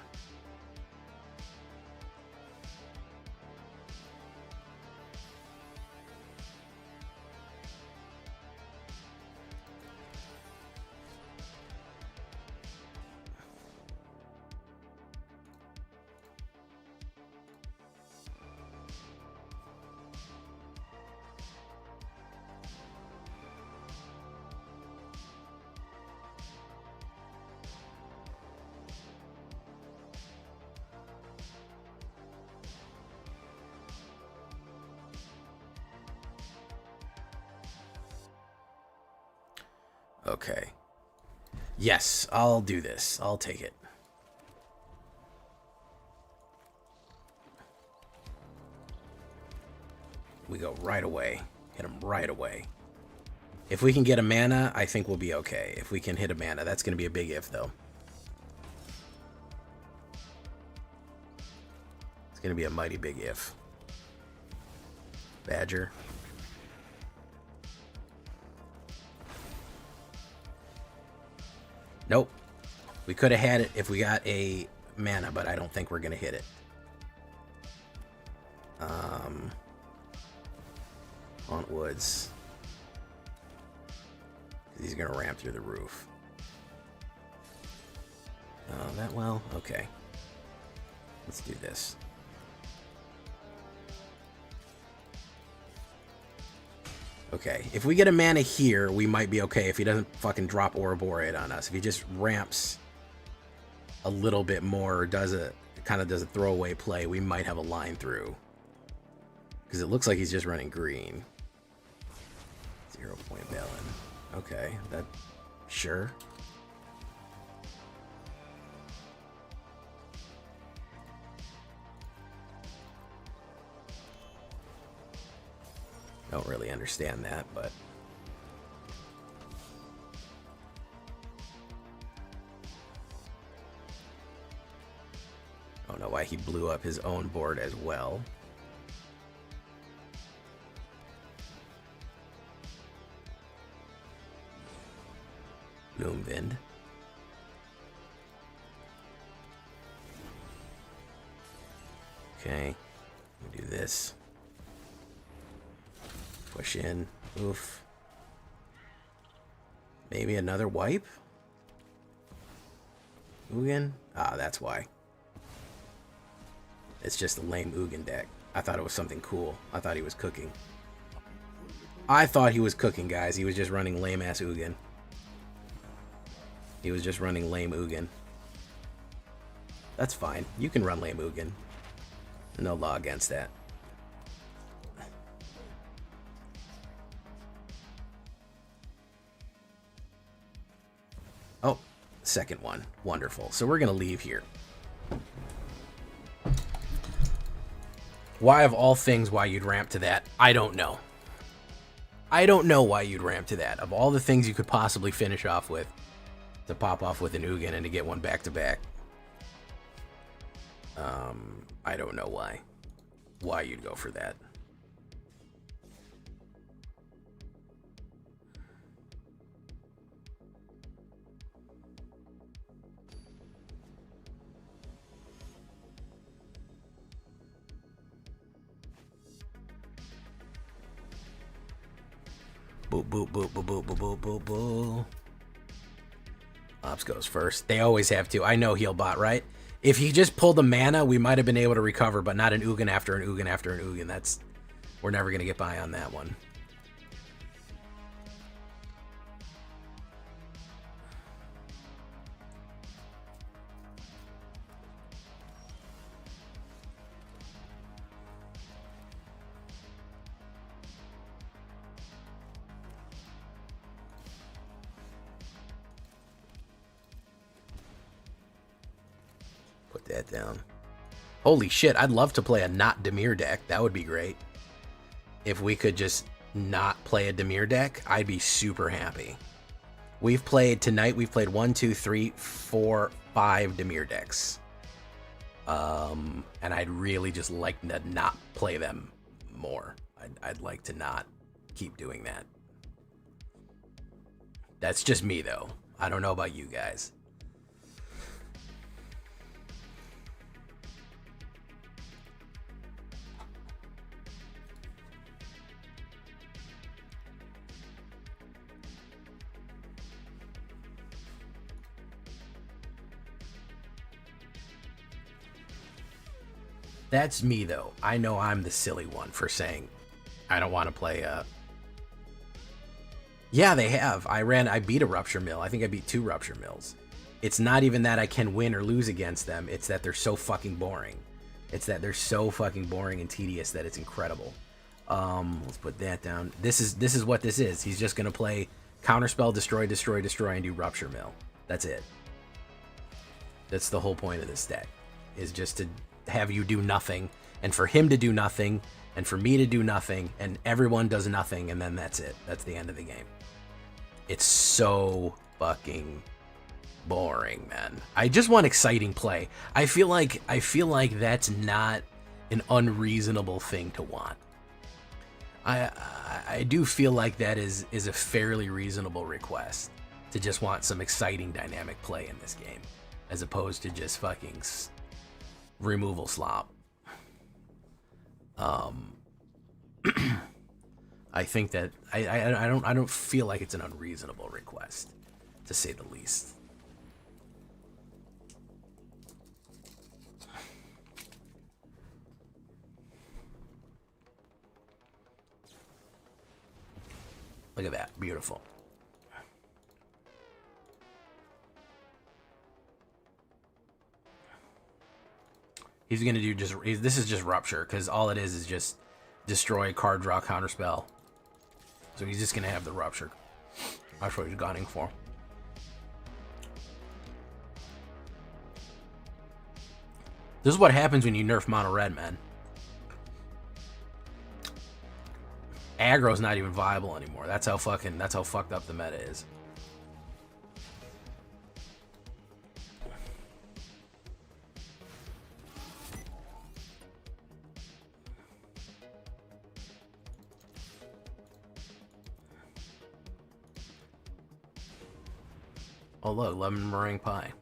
Okay. Yes, I'll do this. I'll take it. We go right away. Hit him right away. If we can get a mana, I think we'll be okay. If we can hit a mana, that's going to be a big if, though. It's going to be a mighty big if. Badger. Nope. We could have had it if we got a mana, but I don't think we're going to hit it. Haunt Woods. He's going to ramp through the roof. Oh, that well? Okay. Let's do this. Okay, if we get a mana here, we might be okay if he doesn't fucking drop Ouroboros on us. If he just ramps a little bit more, or does a throwaway play, we might have a line through. Because it looks like he's just running green. 0 point Balin. Okay, that... Sure. Don't really understand that, but... I don't know why he blew up his own board as well. Gloomwind. Okay, we do this. Push in. Oof. Maybe another wipe? Ugin? Ah, that's why. It's just a lame Ugin deck. I thought it was something cool. I thought he was cooking. I thought he was cooking, guys. He was just running lame-ass Ugin. He was just running lame Ugin. That's fine. You can run lame Ugin. No law against that. Oh, second one. Wonderful. So we're going to leave here. Why, of all things, why you'd ramp to that, I don't know. I don't know why you'd ramp to that. Of all the things you could possibly finish off with, to pop off with an Ugin and to get one back-to-back. I don't know why you'd go for that. Boop, boop, boop, boop, boop, boop, boop, boop, boop. Ops goes first. They always have to. I know heal bot, right? If he just pulled a mana, we might have been able to recover, but not an Ugin after an Ugin after an Ugin. That's... We're never going to get by on that one. That down. Holy shit, I'd love to play a not Dimir deck. That would be great. If we could just not play a Dimir deck, I'd be super happy. We've played 1, 2, 3, 4, 5 Dimir decks. And I'd really just like to not play them more. I'd like to not keep doing that. That's just me, though. I don't know about you guys. That's me, though. I know I'm the silly one for saying I don't want to play Yeah, they have. I beat a Rupture Mill. I think I beat 2 Rupture Mills. It's not even that I can win or lose against them. It's that they're so fucking boring. It's that they're so fucking boring and tedious that it's incredible. Let's put that down. This is what this is. He's just going to play Counterspell, Destroy, Destroy, Destroy, and do Rupture Mill. That's it. That's the whole point of this deck. Is just to have you do nothing, and for him to do nothing, and for me to do nothing, and everyone does nothing, and then that's it. That's the end of the game. It's so fucking boring, man. I just want exciting play. I feel like that's not an unreasonable thing to want. I do feel like that is a fairly reasonable request. to just want some exciting dynamic play in this game, as opposed to just fucking removal slop. I think that I don't feel like it's an unreasonable request, to say the least. Look at that, beautiful. He's gonna do just, this is just Rupture, because all it is just destroy, card draw, counterspell. So he's just gonna have the Rupture. That's what he's gunning for. This is what happens when you nerf mono red, man. Aggro's not even viable anymore. That's how fucked up the meta is. Oh look, lemon meringue pie.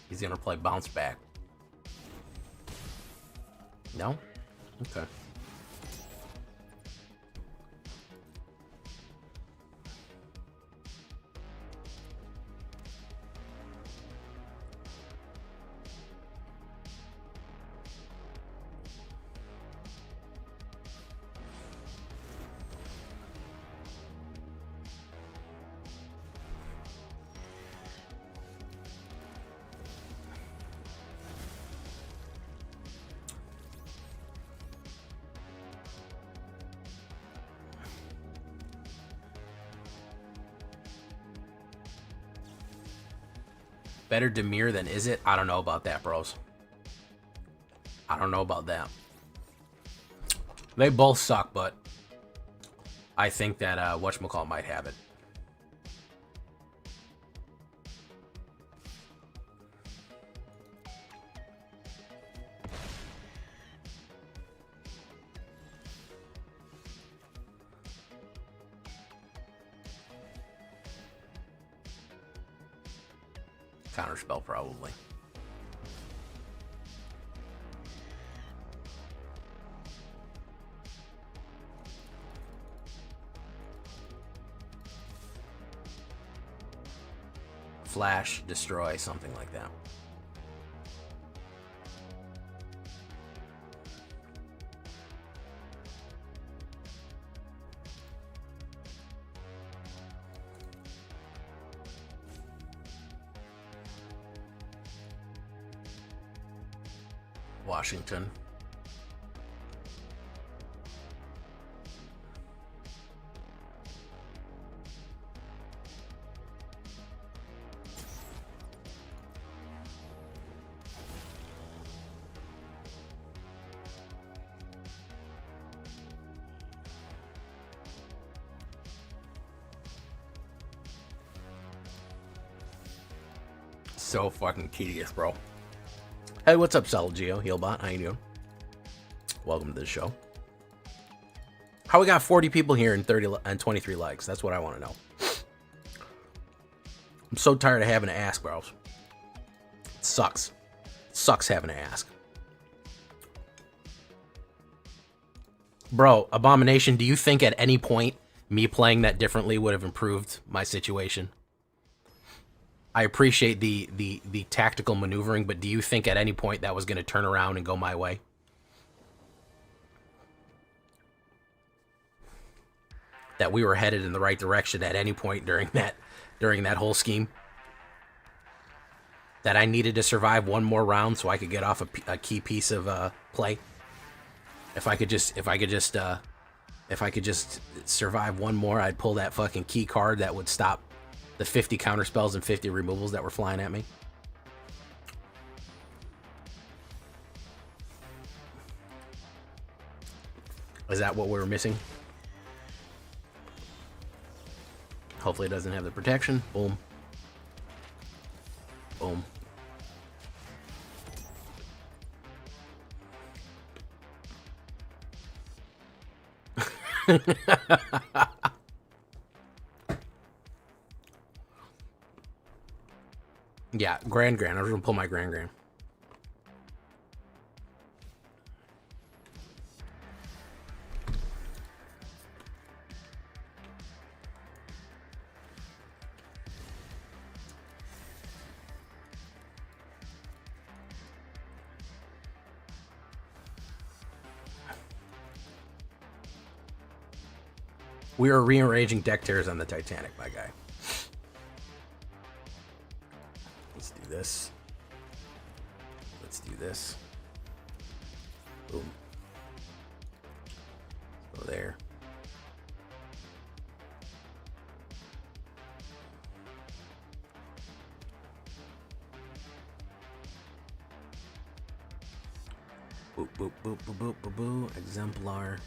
He's gonna play bounce back. No? Okay. Better Demir than is it? I don't know about that, bros. I don't know about that. They both suck, but I think that whatchamacallit might have it. Counterspell, probably. Flash, destroy, something like that. Washington. So fucking tedious, bro. Hey, what's up, Subtle Geo, Healbot? How you doing? Welcome to the show. How we got 40 people here and 23 likes? That's what I want to know. I'm so tired of having to ask, bros. It sucks. It sucks having to ask. Bro, Abomination, do you think at any point me playing that differently would have improved my situation? I appreciate the tactical maneuvering, but do you think at any point that was going to turn around and go my way? That we were headed in the right direction at any point during that whole scheme? That I needed to survive one more round so I could get off a key piece of play? If I could just survive one more, I'd pull that fucking key card that would stop the 50 counterspells and 50 removals that were flying at me. Is that what we were missing? Hopefully it doesn't have the protection. Boom. Boom. Yeah, Grand. I was gonna pull my Grand. We are rearranging deck tiers on the Titanic, my guy. Let's do this. Let's do this. Boom. Go there. Boop, boop, boop, boop, boop, boop, boop. Exemplar.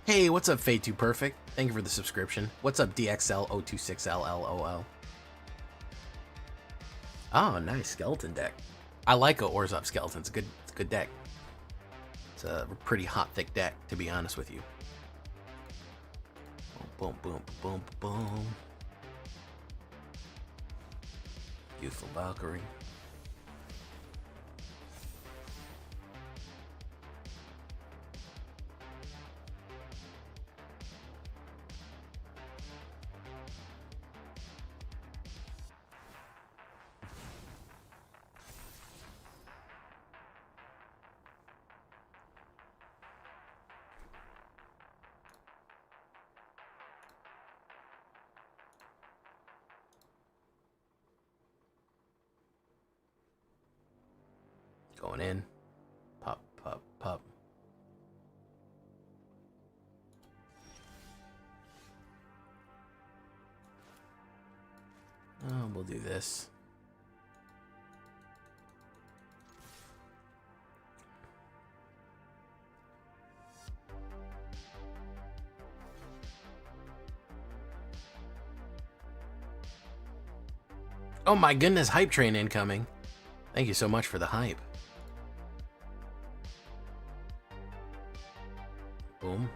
Hey, what's up, Fade 2 Perfect? Thank you for the subscription. What's up, DXL026LLOL? Oh, nice skeleton deck. I like a Orzhov skeleton. It's a good deck. It's a pretty hot, thick deck, to be honest with you. Boom, boom, boom, boom, boom. Youthful Valkyrie. Going in. Pop, pop, pop. Oh, we'll do this. Oh my goodness, hype train incoming. Thank you so much for the hype. Boom.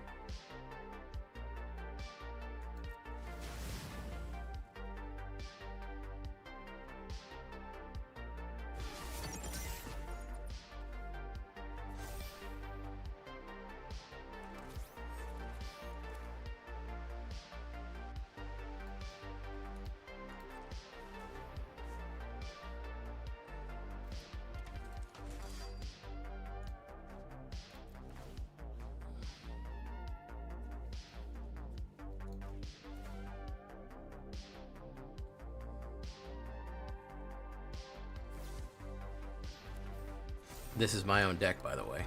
This is my own deck, by the way.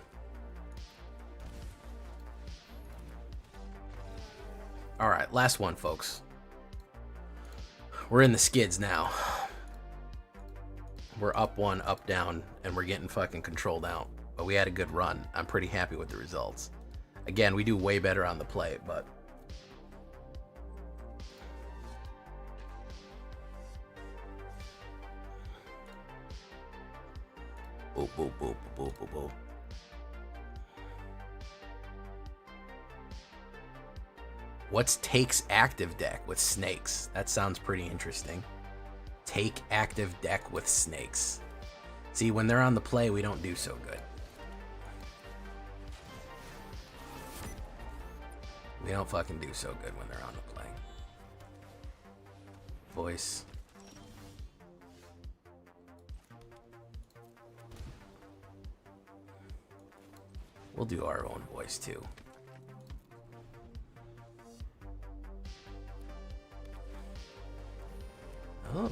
All right, last one, folks. We're in the skids now. We're up one, up down, and we're getting fucking controlled out. But we had a good run. I'm pretty happy with the results. Again, we do way better on the play, but... Boop, boop, boop, boop, boop, boop. What's Take's active deck with snakes? That sounds pretty interesting. Take active deck with snakes. See, when they're on the play, we don't do so good. We don't fucking do so good when they're on the play. Voice. We'll do our own voice too. Oh.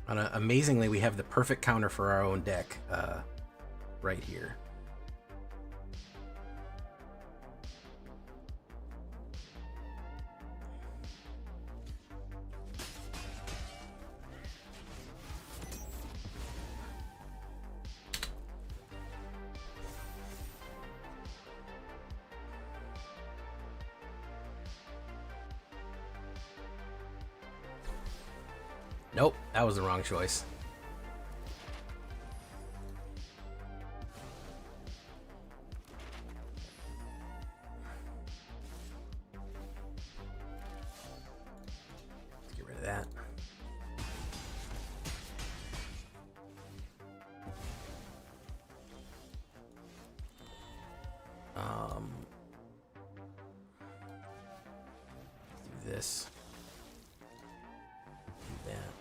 Amazingly, we have the perfect counter for our own deck right here. Nope, that was the wrong choice. Let's get rid of that. Let's do this. Do that.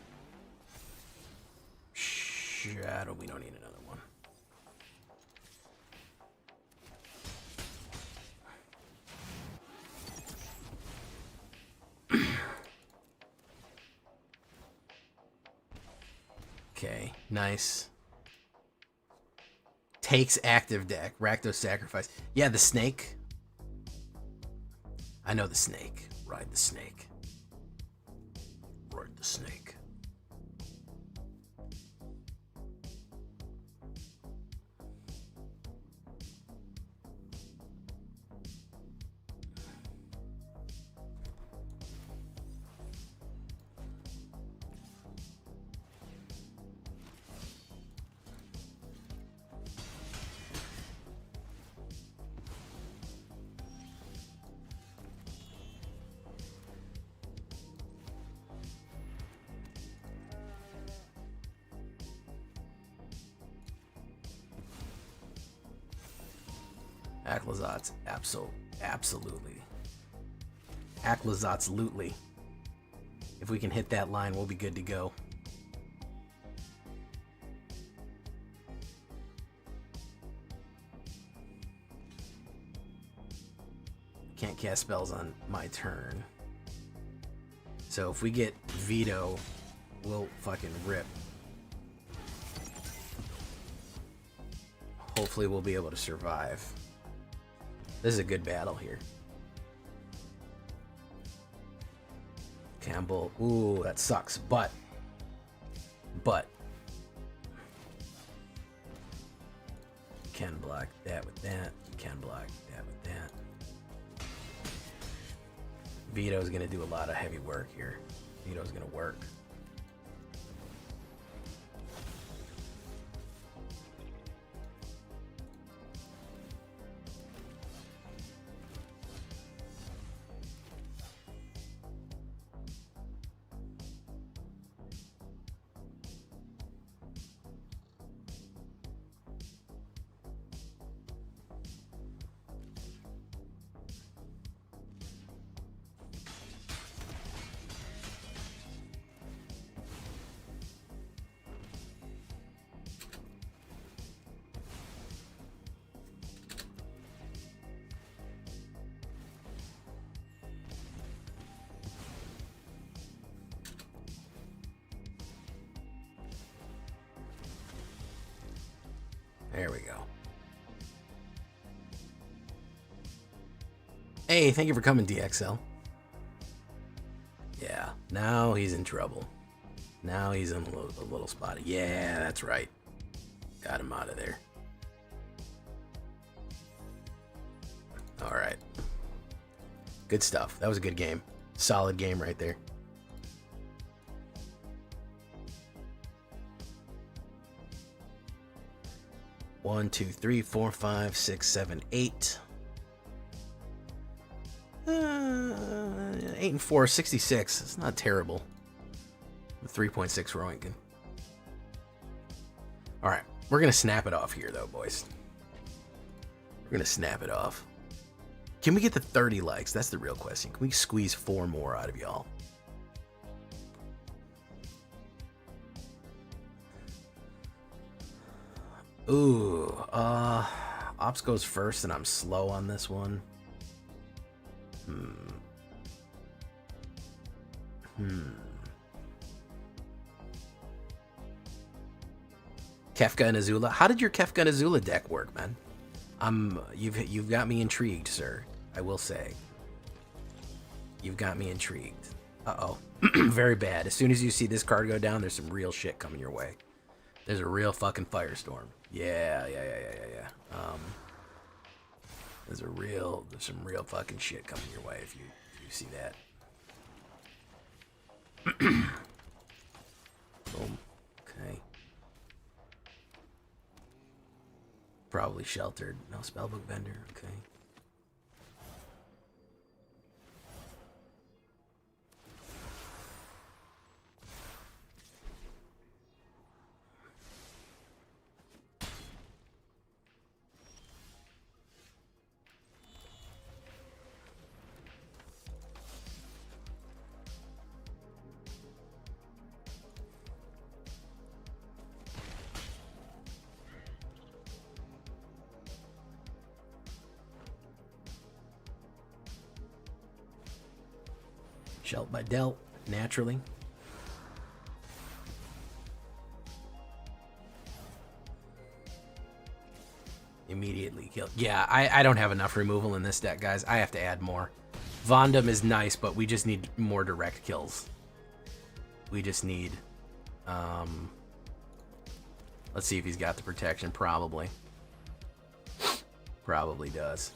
Shadow, we don't need another one. Okay, nice. Takes active deck. Rakdos sacrifice. Yeah, the snake. I know the snake. Ride the snake. Ride the snake. Aclazotz, absolutely. Aclazotz-lutely. If we can hit that line, we'll be good to go. Can't cast spells on my turn. So if we get Veto, we'll fucking rip. Hopefully we'll be able to survive. This is a good battle here. Campbell. Ooh, that sucks. But. Can block that with that. Can block that with that. Veto's gonna do a lot of heavy work here. Veto's gonna work. There we go. Hey, thank you for coming, DXL. Yeah, now he's in trouble. Now he's in a little spotty. Yeah, that's right. Got him out of there. All right. Good stuff. That was a good game. Solid game right there. One, two, three, four, five, six, seven, 8. 8 and 4, 66. It's not terrible. 3.6 Roentgen. All right, we're gonna snap it off here, though, boys. We're gonna snap it off. Can we get the 30 likes? That's the real question. Can we squeeze 4 more out of y'all? Ooh, Ops goes first, and I'm slow on this one. Kefka and Azula. How did your Kefka and Azula deck work, man? You've got me intrigued, sir. I will say. You've got me intrigued. Uh-oh. Very bad. As soon as you see this card go down, there's some real shit coming your way. There's a real fucking firestorm. Yeah. There's some real fucking shit coming your way if you see that. Boom. Okay. Probably sheltered. No spellbook vendor. Okay. Shelt by Delt, naturally. Immediately killed. Yeah, I don't have enough removal in this deck, guys. I have to add more. Vondam is nice, but we just need more direct kills. We just need... let's see if he's got the protection. Probably. Probably does.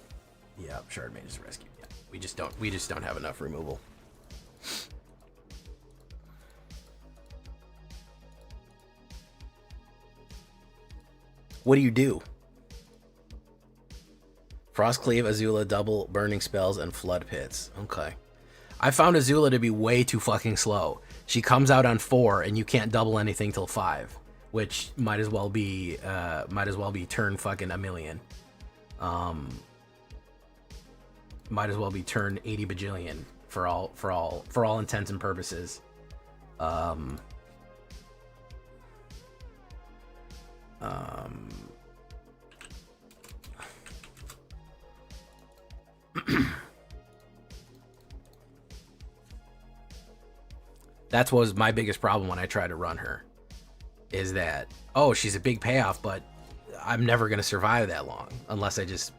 Yep, Shardmage is rescued. Yeah, we just don't have enough removal. What do you do? Frostcleave, Azula, double burning spells, and flood pits. Okay. I found Azula to be way too fucking slow. She comes out on 4, and you can't double anything till 5, which might as well be turn fucking a million. Might as well be turn 80 bajillion for all intents and purposes. That was my biggest problem when I tried to run her, is that, oh, she's a big payoff, but I'm never going to survive that long unless I just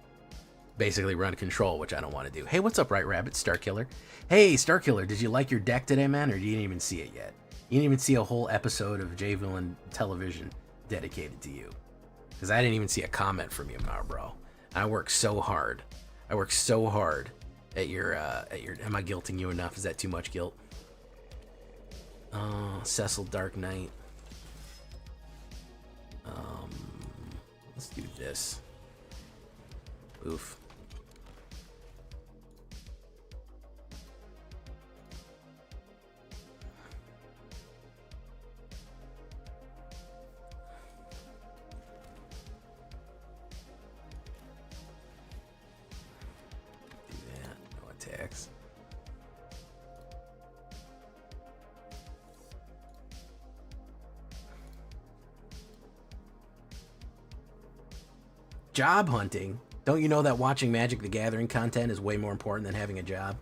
basically run control, which I don't want to do. Hey, what's up, Right Rabbit? Starkiller. Hey, Starkiller, did you like your deck today, man, or you didn't even see it yet? You didn't even see a whole episode of J-Villain television dedicated to you, because I didn't even see a comment from you, my bro. I worked so hard. I worked so hard at your. Am I guilting you enough? Is that too much guilt? Cecil Dark Knight. Let's do this. Oof. Do that. No attacks. Job hunting? Don't you know that watching Magic the Gathering content is way more important than having a job?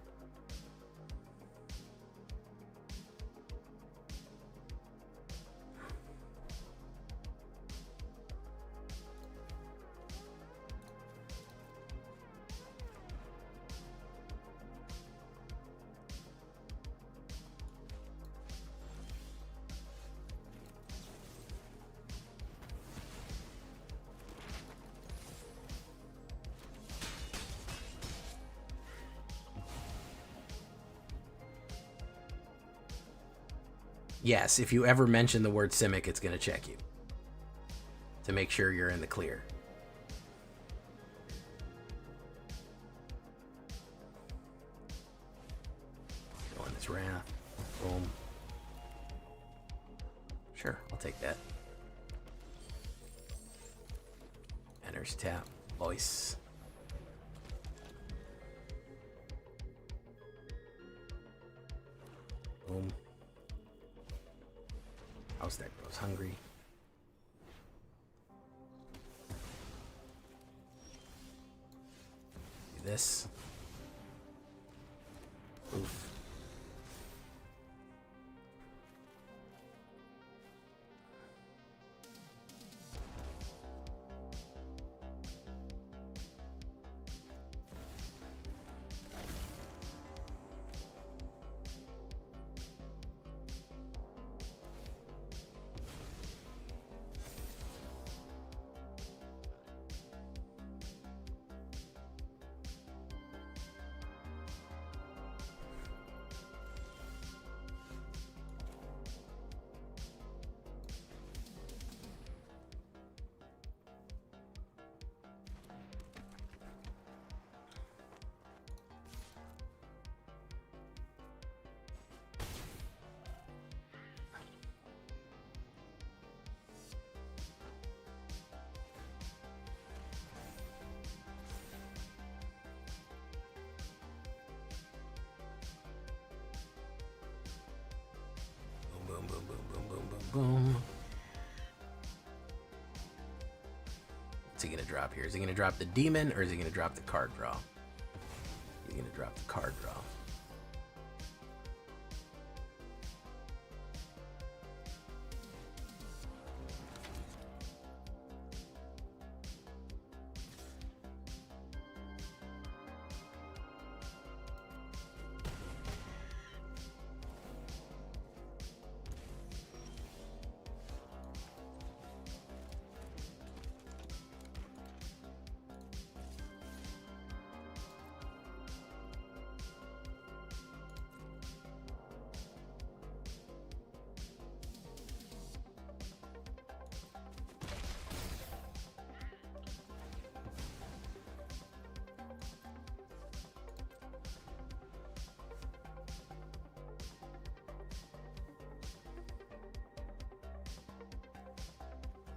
Yes, if you ever mention the word Simic, it's going to check you to make sure you're in the clear. Go on this Wrath. Boom. Sure, I'll take that. Enters tap. Voice. Boom. House deck grows hungry. Do this. Oof. Boom. What's he gonna drop here? Is he gonna drop the demon or is he gonna drop the card draw? He's gonna drop the card draw.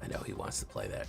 I know he wants to play that.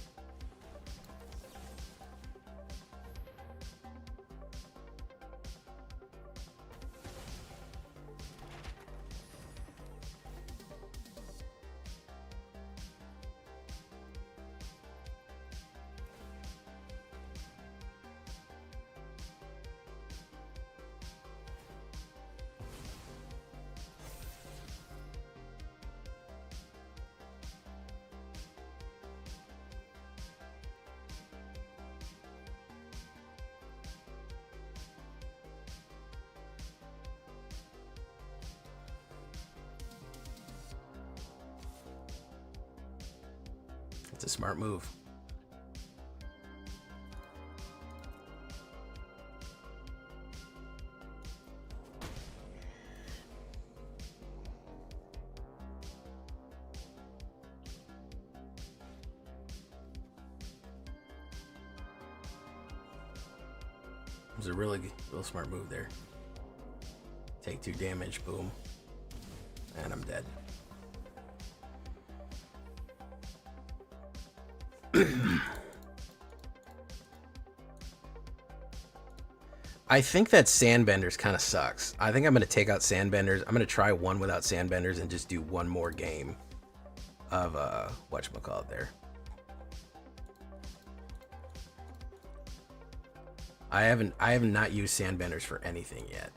It's a smart move. It was a really smart move there. Take 2 damage, boom. And I'm dead. I think that Sandbenders kind of sucks. I think I'm going to take out Sandbenders. I'm going to try one without Sandbenders and just do one more game of whatchamacallit there. I have not used Sandbenders for anything yet.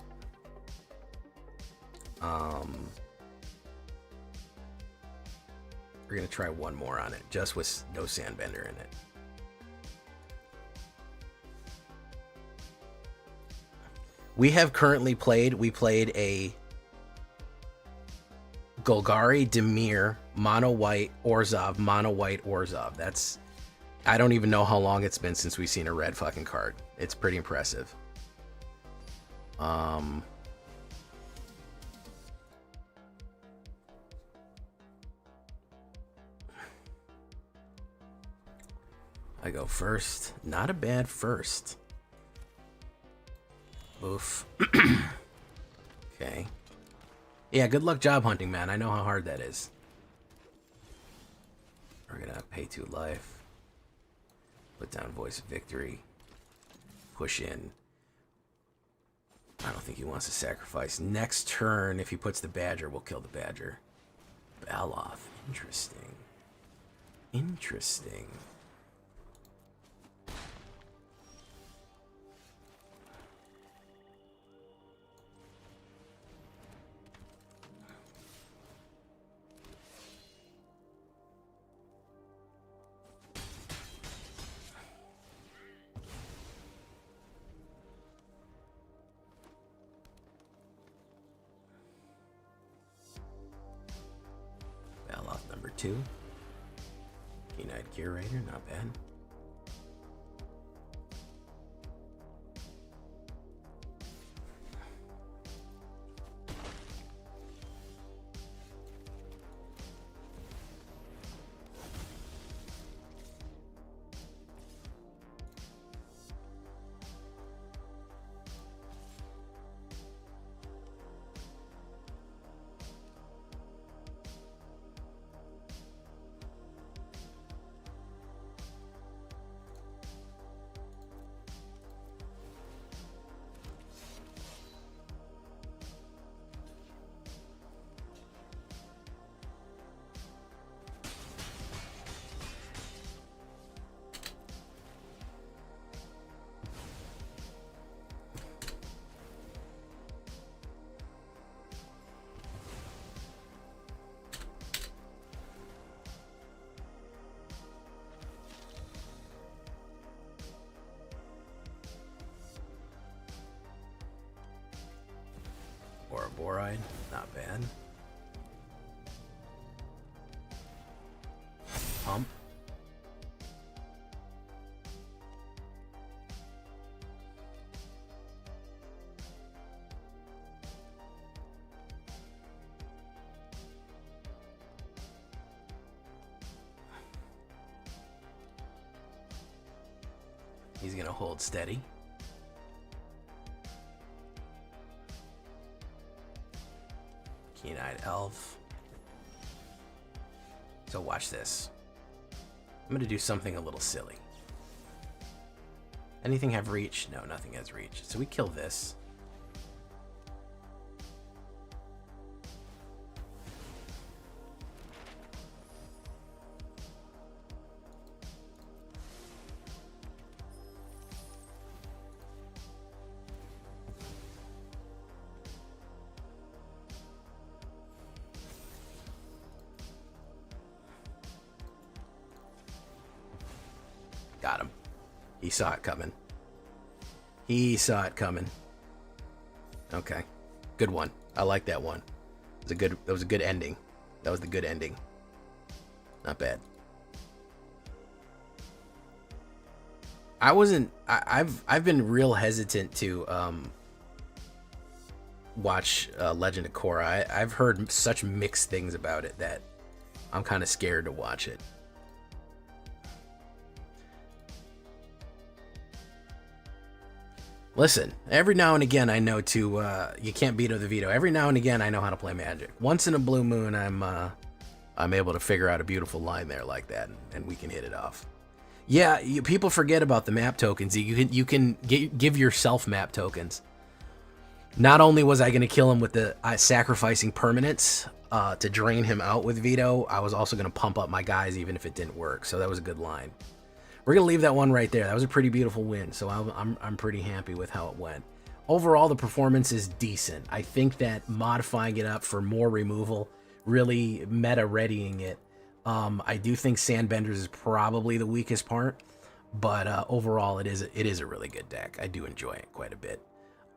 We're going to try one more on it, just with no Sandbender in it. We have currently played, we played a Golgari, Dimir, Mono White, Orzhov, Mono White, Orzhov. That's, I don't even know how long it's been since we've seen a red fucking card. It's pretty impressive. I go first. Not a bad first. Oof. Okay. Yeah, good luck job hunting, man. I know how hard that is. We're gonna pay 2 life. Put down Voice of Victory. Push in. I don't think he wants to sacrifice. Next turn, if he puts the Badger, we'll kill the Badger. Baloth. Interesting. Interesting. Number 2. Keen-Eyed Curator, not bad. Boride, not bad. Pump. He's gonna hold steady. Keen-eyed elf. So watch this. I'm gonna do something a little silly. Anything have reach? No, nothing has reach. So we kill this. Got him. He saw it coming. He saw it coming. Okay. Good one. I like that one. That was a good ending. That was the good ending. Not bad. I've been real hesitant to watch Legend of Korra. I've heard such mixed things about it that I'm kind of scared to watch it. Listen, every now and again I know to you can't beat the veto. Every now and again I know how to play Magic. Once in a blue moon I'm able to figure out a beautiful line there like that, and we can hit it off. Yeah, people forget about the map tokens. You can give yourself map tokens. Not only was I going to kill him with the sacrificing permanents to drain him out with veto, I was also going to pump up my guys even if it didn't work. So that was a good line. We're going to leave that one right there. That was a pretty beautiful win, so I'm pretty happy with how it went. Overall, the performance is decent. I think that modifying it up for more removal, really meta-readying it, I do think Sandbenders is probably the weakest part, but overall, it is a really good deck. I do enjoy it quite a bit.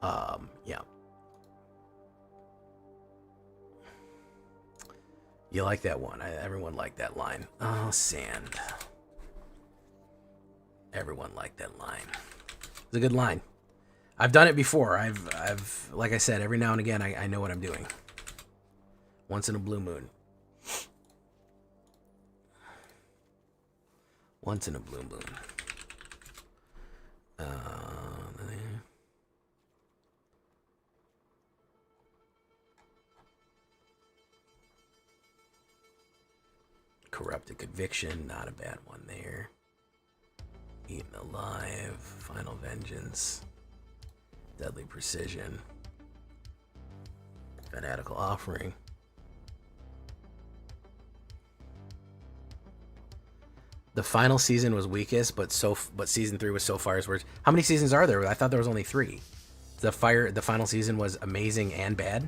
Yeah. You like that one. Everyone liked that line. Oh, Sand. Everyone liked that line. It's a good line. I've done it before. I've like I said, every now and again, I know what I'm doing. Once in a blue moon. Once in a blue moon. Corrupted Conviction, not a bad one there. Eaten Alive, Final Vengeance, Deadly Precision, Fanatical Offering. The final season was weakest, but season 3 was so far as worse. How many seasons are there? I thought there was only 3. The final season was amazing and bad.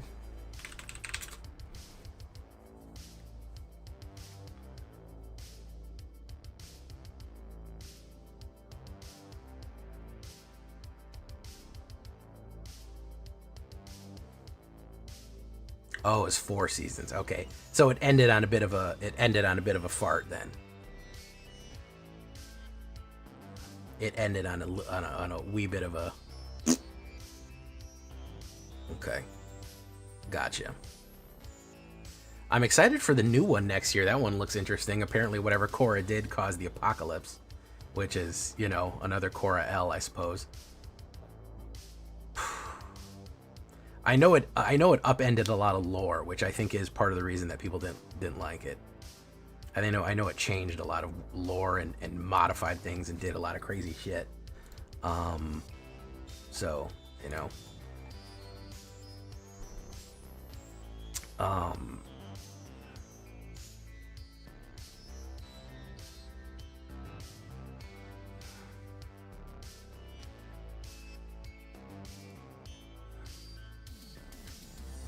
Oh, it's 4 seasons. Okay, so it ended on a bit of a fart then. It ended on a wee bit of a. Okay, gotcha. I'm excited for the new one next year. That one looks interesting. Apparently, whatever Korra did caused the apocalypse, which is, you know, another Korra L, I suppose. I know it upended a lot of lore, which I think is part of the reason that people didn't like it. I know it changed a lot of lore and modified things and did a lot of crazy shit. So, you know.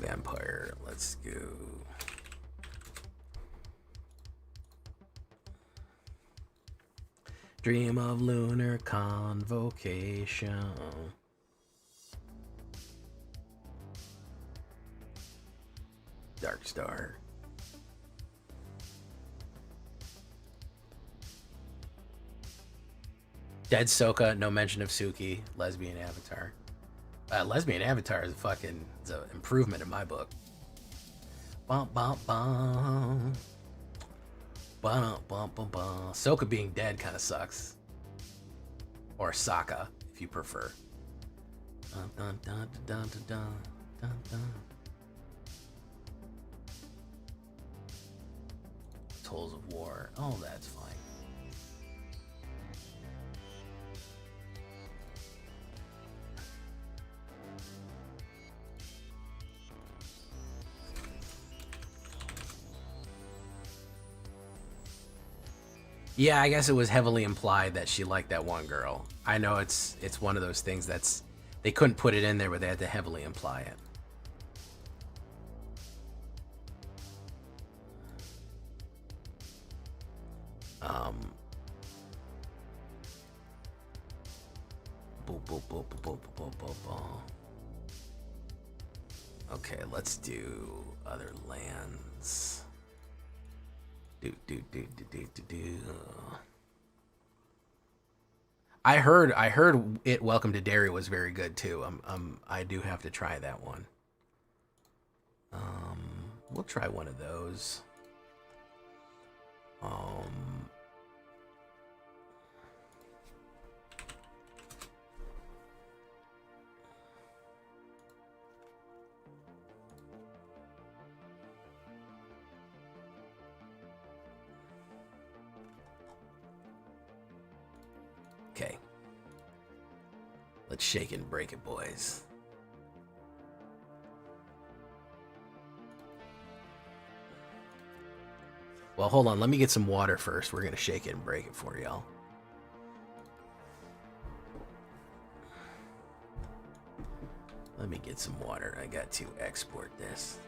Vampire, let's go. Dream of lunar convocation. superstar. Dead Soka, no mention of Suki, lesbian avatar. Lesbian avatar is an improvement in my book. Bum, bum, bum. Bum, bum, bum, bum. Soka being dead kind of sucks. Or Sokka, if you prefer. Dun, dun, dun, dun, dun, dun, dun, dun. Tolls of War. Oh, that's fine. Yeah, I guess it was heavily implied that she liked that one girl. I know it's one of those things that's they couldn't put it in there, but they had to heavily imply it. Okay, let's do other lands. Do. I heard it. Welcome to Derry was very good too. I do have to try that one. We'll try one of those. Okay. Let's shake it and break it, boys. Well, hold on. Let me get some water first. We're going to shake it and break it for y'all. Let me get some water. I got to export this.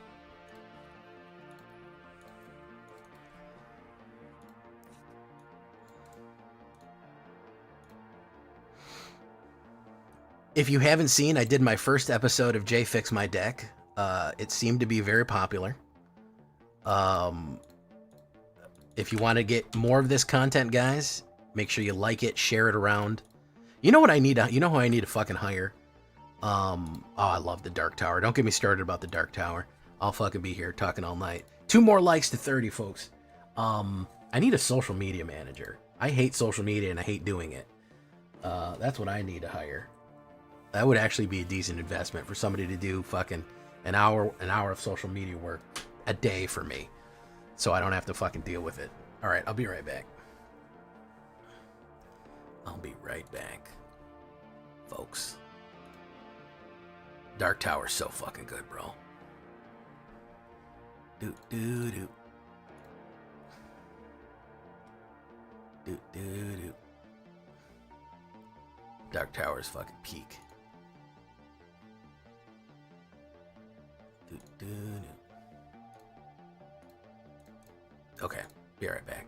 If you haven't seen, I did my first episode of Jay Fix My Deck. It seemed to be very popular. If you want to get more of this content, guys, make sure you like it, share it around. You know what I need? You know who I need to fucking hire? Oh, I love the Dark Tower. Don't get me started about the Dark Tower. I'll fucking be here talking all night. 2 more likes to 30, folks. I need a social media manager. I hate social media and I hate doing it. That's what I need to hire. That would actually be a decent investment for somebody to do fucking an hour of social media work a day for me, so I don't have to fucking deal with it. All right, I'll be right back. I'll be right back, folks. Dark Tower's so fucking good, bro. Do. Dark Tower's fucking peak. Okay, be right back.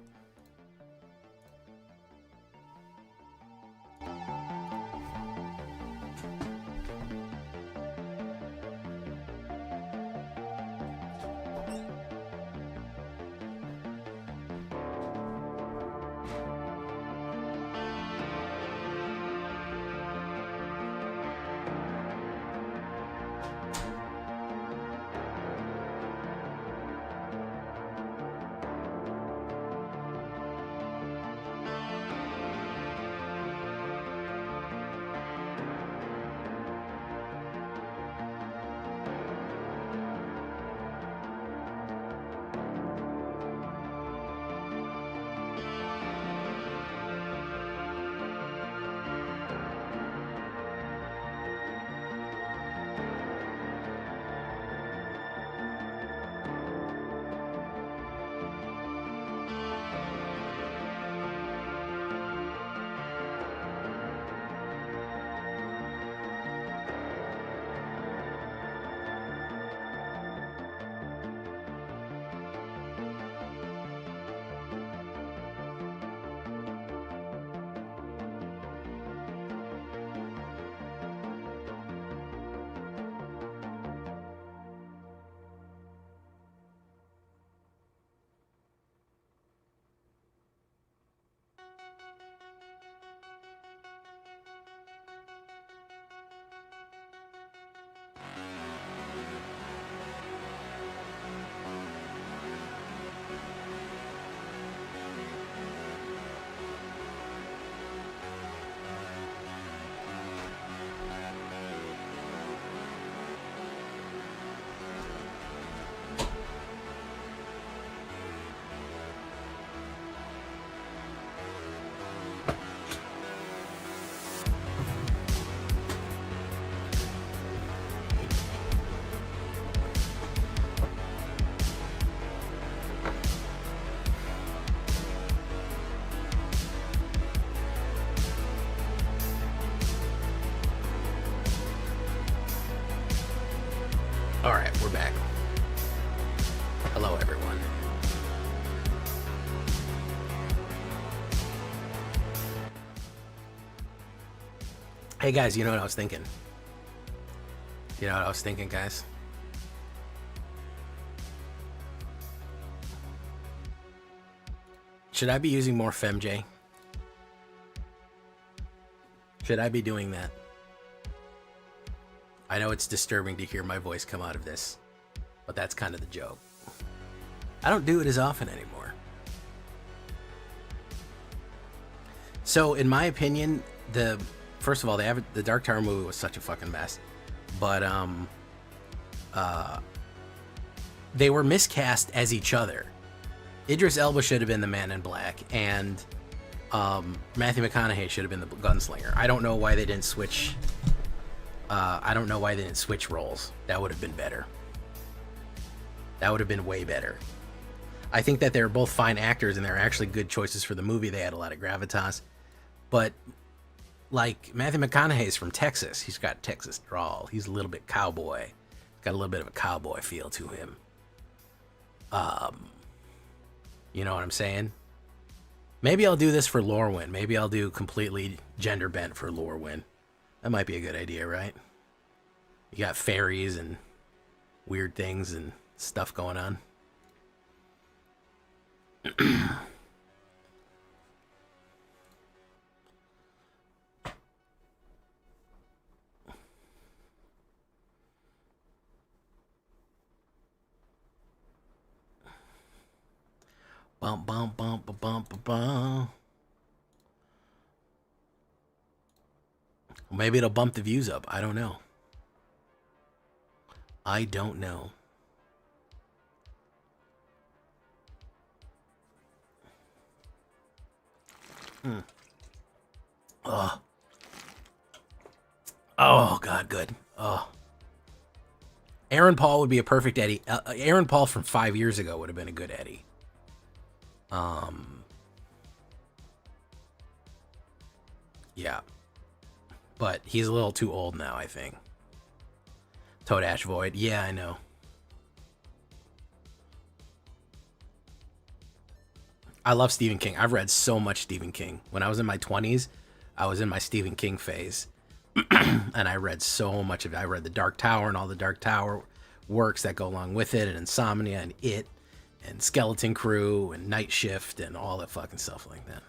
Alright, we're back. Hello, everyone. Hey, guys, you know what I was thinking? You know what I was thinking, guys? Should I be using more FemJ? Should I be doing that? I know it's disturbing to hear my voice come out of this, but that's kind of the joke. I don't do it as often anymore. So, in my opinion, first of all, the Dark Tower movie was such a fucking mess, but they were miscast as each other. Idris Elba should have been the Man in Black, and Matthew McConaughey should have been the gunslinger. I don't know why they didn't switch. I don't know why they didn't switch roles. That would have been better. That would have been way better. I think that they're both fine actors and they're actually good choices for the movie. They had a lot of gravitas. But, like, Matthew McConaughey's from Texas. He's got Texas drawl. He's a little bit cowboy. Got a little bit of a cowboy feel to him. You know what I'm saying? Maybe I'll do this for Lorwyn. Maybe I'll do completely gender bent for Lorwyn. That might be a good idea, right? You got fairies and weird things and stuff going on. Bum bum bum bum bum bum bum. Maybe it'll bump the views up. I don't know. I don't know. Oh. Oh, God, good. Oh. Aaron Paul would be a perfect Eddie. Aaron Paul from 5 years ago would have been a good Eddie. Yeah. But he's a little too old now, I think. Toad Ash Void. Yeah, I know. I love Stephen King. I've read so much Stephen King. When I was in my 20s, I was in my Stephen King phase. And I read so much of it. I read The Dark Tower and all the Dark Tower works that go along with it, and Insomnia and It, and Skeleton Crew and Night Shift and all that fucking stuff like that.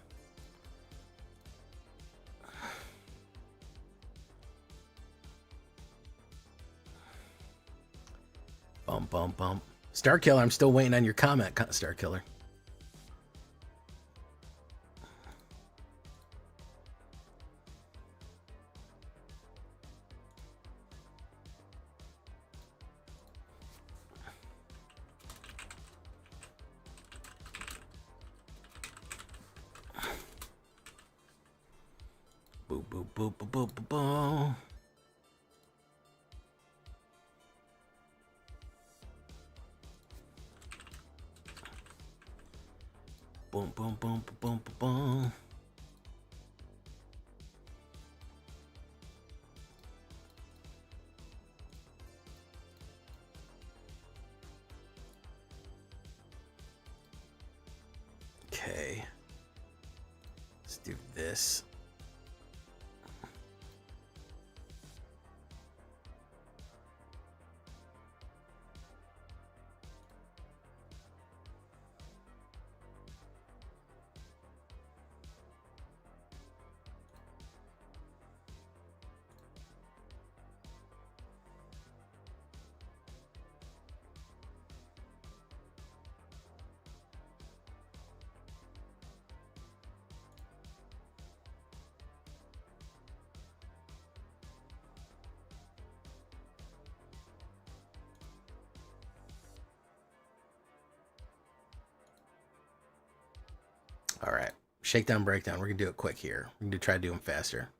Bum, bum, bum. Starkiller, I'm still waiting on your comment, Starkiller. Boop, boop, boop, boop, boop, boop, boop. Boom, boom, boom, boom, boom, boom. Okay. Let's do this. All right, shakedown, breakdown. We're gonna do it quick here. We're gonna try to do them faster.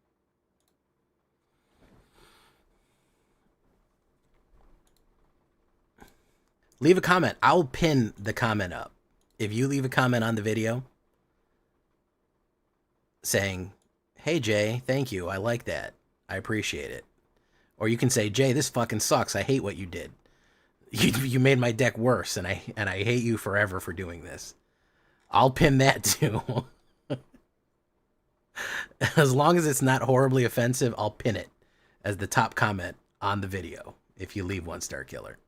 Leave a comment. I'll pin the comment up. If you leave a comment on the video saying, "Hey Jay, thank you. I like that. I appreciate it." Or you can say, "Jay, this fucking sucks. I hate what you did." You made my deck worse, and I hate you forever for doing this. I'll pin that too. As long as it's not horribly offensive, I'll pin it as the top comment on the video if you leave 1-star killer.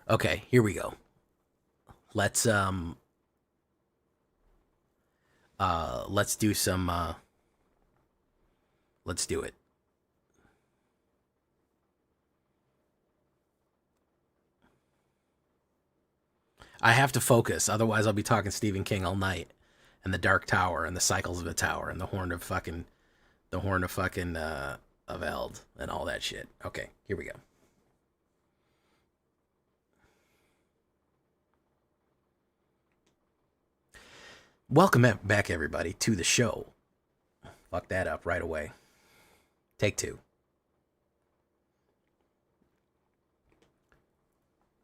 Okay, here we go. Let's do some let's do it. I have to focus, otherwise I'll be talking Stephen King all night, and the Dark Tower, and the Cycles of a Tower, and the Horn of Eld, and all that shit. Okay, here we go. Welcome back, everybody, to the show. Fuck that up right away. Take 2.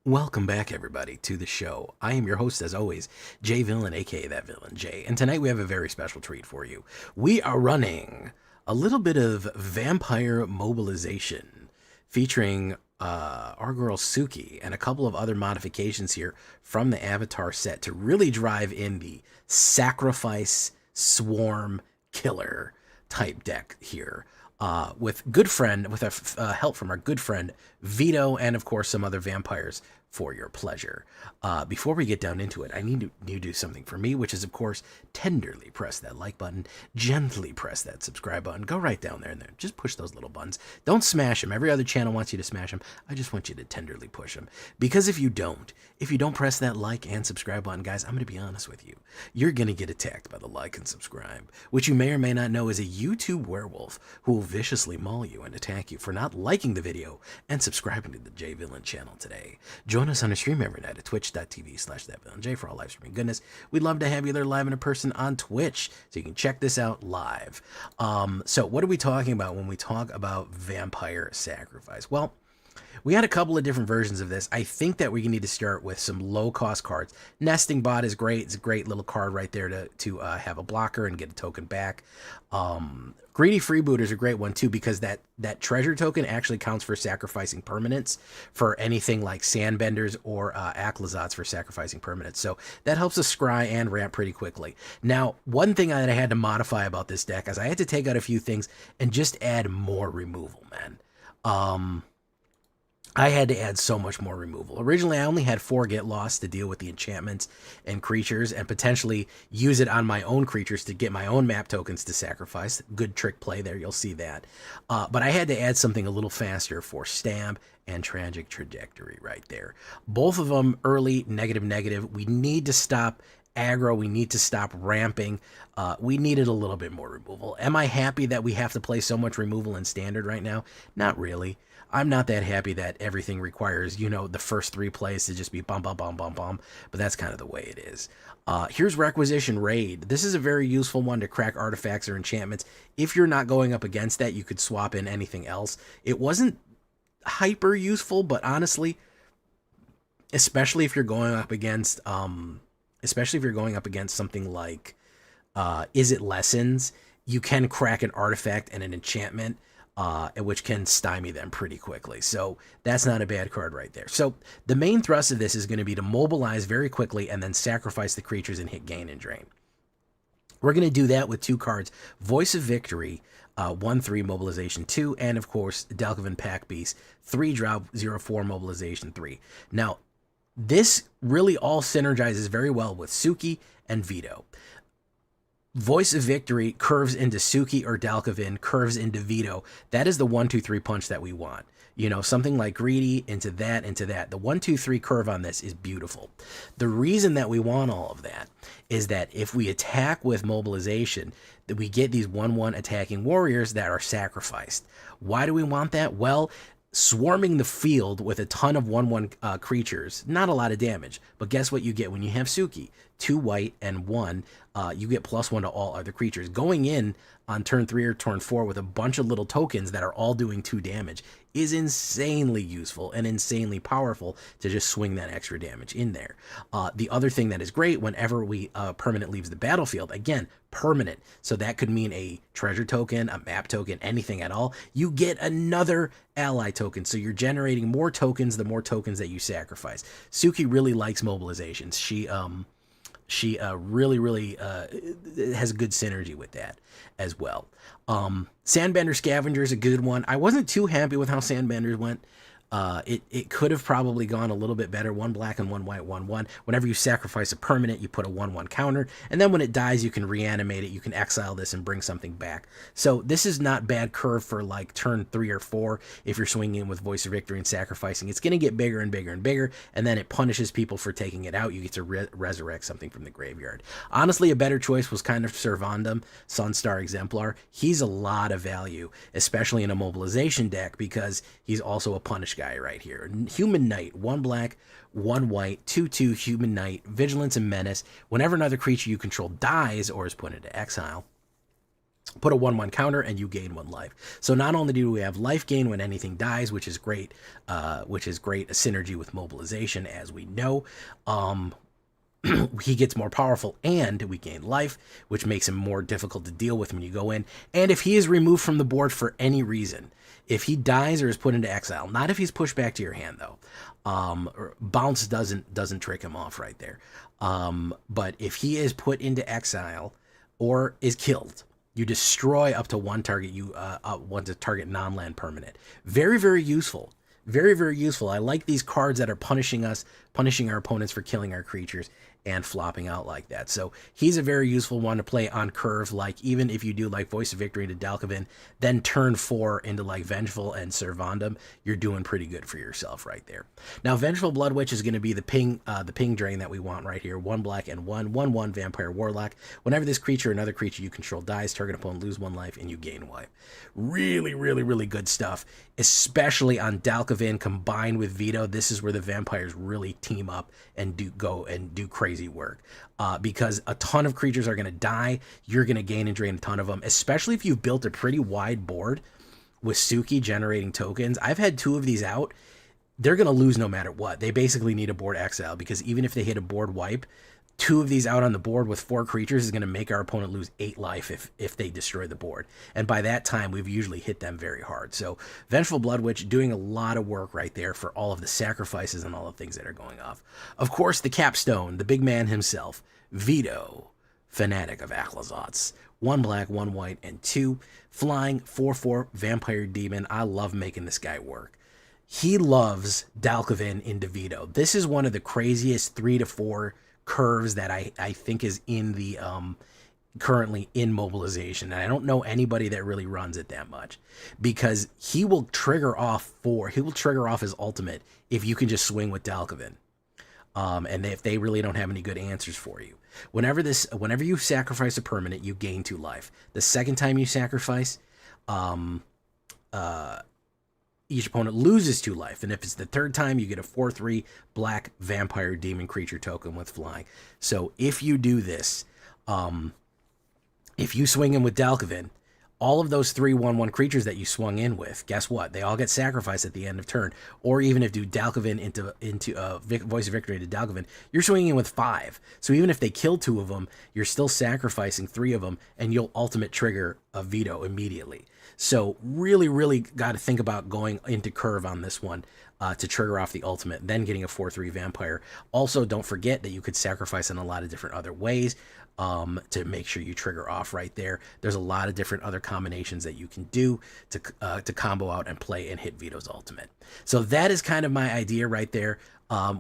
Welcome back, everybody, to the show. I am your host, as always, Jay Villain, aka That Villain Jay, and tonight we have a very special treat for you. We are running a little bit of vampire mobilization, featuring our girl Suki and a couple of other modifications here from the Avatar set to really drive in the sacrifice swarm killer type deck here. With help from our good friend Vito, and of course some other vampires for your pleasure. Before we get down into it, I need you to do something for me, which is, of course, tenderly press that like button, gently press that subscribe button, go right down there and there. Just push those little buttons. Don't smash them. Every other channel wants you to smash them. I just want you to tenderly push them. Because if you don't press that like and subscribe button, guys, I'm going to be honest with you. You're going to get attacked by the like and subscribe, which you may or may not know is a YouTube werewolf who will viciously maul you and attack you for not liking the video and subscribing to the J Villain channel today. Join us on a stream every night at twitch.tv/thatvillainj for all live streaming goodness. We'd love to have you there live in person on Twitch, so you can check this out live. So what are we talking about when we talk about vampire sacrifice? Well, we had a couple of different versions of this. I think that we need to start with some low-cost cards. Nesting Bot is great. It's a great little card right there to have a blocker and get a token back. Greedy Freebooter is a great one, too, because that treasure token actually counts for sacrificing permanents for anything like Sandbenders or Aclazats for sacrificing permanents. So that helps us scry and ramp pretty quickly. Now, one thing that I had to modify about this deck is I had to take out a few things and just add more removal, man. I had to add so much more removal. Originally, I only had 4 Get Lost to deal with the enchantments and creatures and potentially use it on my own creatures to get my own map tokens to sacrifice. Good trick play there, you'll see that. But I had to add something a little faster for Stab and Tragic Trajectory right there. Both of them early, negative. We need to stop aggro. We need to stop ramping. We needed a little bit more removal. Am I happy that we have to play so much removal in Standard right now? Not really. I'm not that happy that everything requires, the first 3 plays to just be bum, but that's kind of the way it is. Here's Requisition Raid. This is a very useful one to crack artifacts or enchantments. If you're not going up against that, you could swap in anything else. It wasn't hyper useful, but honestly, especially if you're going up against something like Is It Lessons, you can crack an artifact and an enchantment, which can stymie them pretty quickly. So that's not a bad card right there. So the main thrust of this is going to be to mobilize very quickly and then sacrifice the creatures and hit gain and drain. We're going to do that with 2 cards, Voice of Victory, 1/3 mobilization 2, and of course Dalkovan Pack Beast, 3-drop 0/4 mobilization 3. Now, this really all synergizes very well with Suki and Vito. Voice of Victory curves into Suki or Dalkovan, curves into Vito. That is the 1-2-3 punch that we want. Something like Greedy into that, into that. The 1-2-3 curve on this is beautiful. The reason that we want all of that is that if we attack with mobilization, that we get these 1/1 attacking warriors that are sacrificed. Why do we want that? Well, swarming the field with a ton of 1/1 creatures, not a lot of damage, but guess what you get when you have Suki? 2 white and 1 you get +1 to all other creatures. Going in on turn 3 or turn 4 with a bunch of little tokens that are all doing 2 damage is insanely useful and insanely powerful to just swing that extra damage in there. The other thing that is great, whenever we permanent leaves the battlefield, again, permanent, so that could mean a treasure token, a map token, anything at all, you get another ally token, so you're generating more tokens the more tokens that you sacrifice. Suki really likes mobilizations. She really has good synergy with that as well. Sandbender Scavenger is a good one. I wasn't too happy with how Sandbenders went. It could have probably gone a little bit better. 1 black and 1 white, 1/1. Whenever you sacrifice a permanent, you put a 1/1 counter, and then when it dies, you can reanimate it. You can exile this and bring something back. So this is not bad curve for like turn 3 or 4 if you're swinging in with Voice of Victory and sacrificing. It's going to get bigger and bigger and bigger, and then it punishes people for taking it out. You get to resurrect something from the graveyard. Honestly, a better choice was kind of Servandum, Sunstar Exemplar. He's a lot of value, especially in a mobilization deck, because he's also a punish guy right here. Human Knight, 1 black, 1 white, 2/2 Human Knight, Vigilance and Menace. Whenever another creature you control dies or is put into exile, put a 1/1 counter and you gain 1 life. So not only do we have life gain when anything dies, which is great, a synergy with mobilization, as we know. He gets more powerful, and we gain life, which makes him more difficult to deal with when you go in. And if he is removed from the board for any reason, if he dies or is put into exile, not if he's pushed back to your hand though, bounce doesn't trick him off right there. But if he is put into exile or is killed, you destroy up to 1 target target non-land permanent. Very useful. Very useful. I like these cards that are punishing our opponents for killing our creatures and flopping out like that. So he's a very useful one to play on curve, like even if you do like Voice of Victory into Dalkovin, then turn 4 into like Vengeful and Servandum, you're doing pretty good for yourself right there. Now Vengeful Blood Witch is going to be the ping drain that we want right here. 1 black and 1/1 Vampire Warlock. Whenever this creature or another creature you control dies, target opponent lose 1 life and you gain 1 life. Really good stuff, especially on Dalkovin combined with Veto. This is where the vampires really team up and do crazy work, because a ton of creatures are going to die. You're going to gain and drain a ton of them, especially if you've built a pretty wide board with Suki generating tokens. I've had 2 of these out. They're going to lose no matter what. They basically need a board exile, because even if they hit a board wipe, 2 of these out on the board with 4 creatures is going to make our opponent lose 8 life if they destroy the board. And by that time, we've usually hit them very hard. So Vengeful Blood Witch doing a lot of work right there for all of the sacrifices and all the things that are going off. Of course, the capstone, the big man himself, Veto, Fanatic of Achlazotz. 1 black, 1 white, and 2 flying, 4/4 Vampire Demon. I love making this guy work. He loves Dalkovin into Veto. This is one of the craziest 3 to 4 curves that I think is in the currently in mobilization, and I don't know anybody that really runs it that much, because he will trigger off his ultimate if you can just swing with Dalkovin, and if they really don't have any good answers for you. Whenever you sacrifice a permanent, you gain 2 life. The second time you sacrifice, each opponent loses 2 life, and if it's the third time, you get a 4/3 black vampire demon creature token with flying. So if you do this, if you swing in with Dalkovin, all of those 3/1/1 creatures that you swung in with, guess what? They all get sacrificed at the end of turn. Or even if you do Dalkovin into Voice of Victory into Dalkovin, you're swinging in with 5. So even if they kill 2 of them, you're still sacrificing 3 of them, and you'll ultimate trigger a Veto immediately. So really got to think about going into curve on this one to trigger off the ultimate, then getting a 4/3 vampire. Also, don't forget that you could sacrifice in a lot of different other ways to make sure you trigger off right there. There's a lot of different other combinations that you can do to combo out and play and hit Veto's ultimate. So that is kind of my idea right there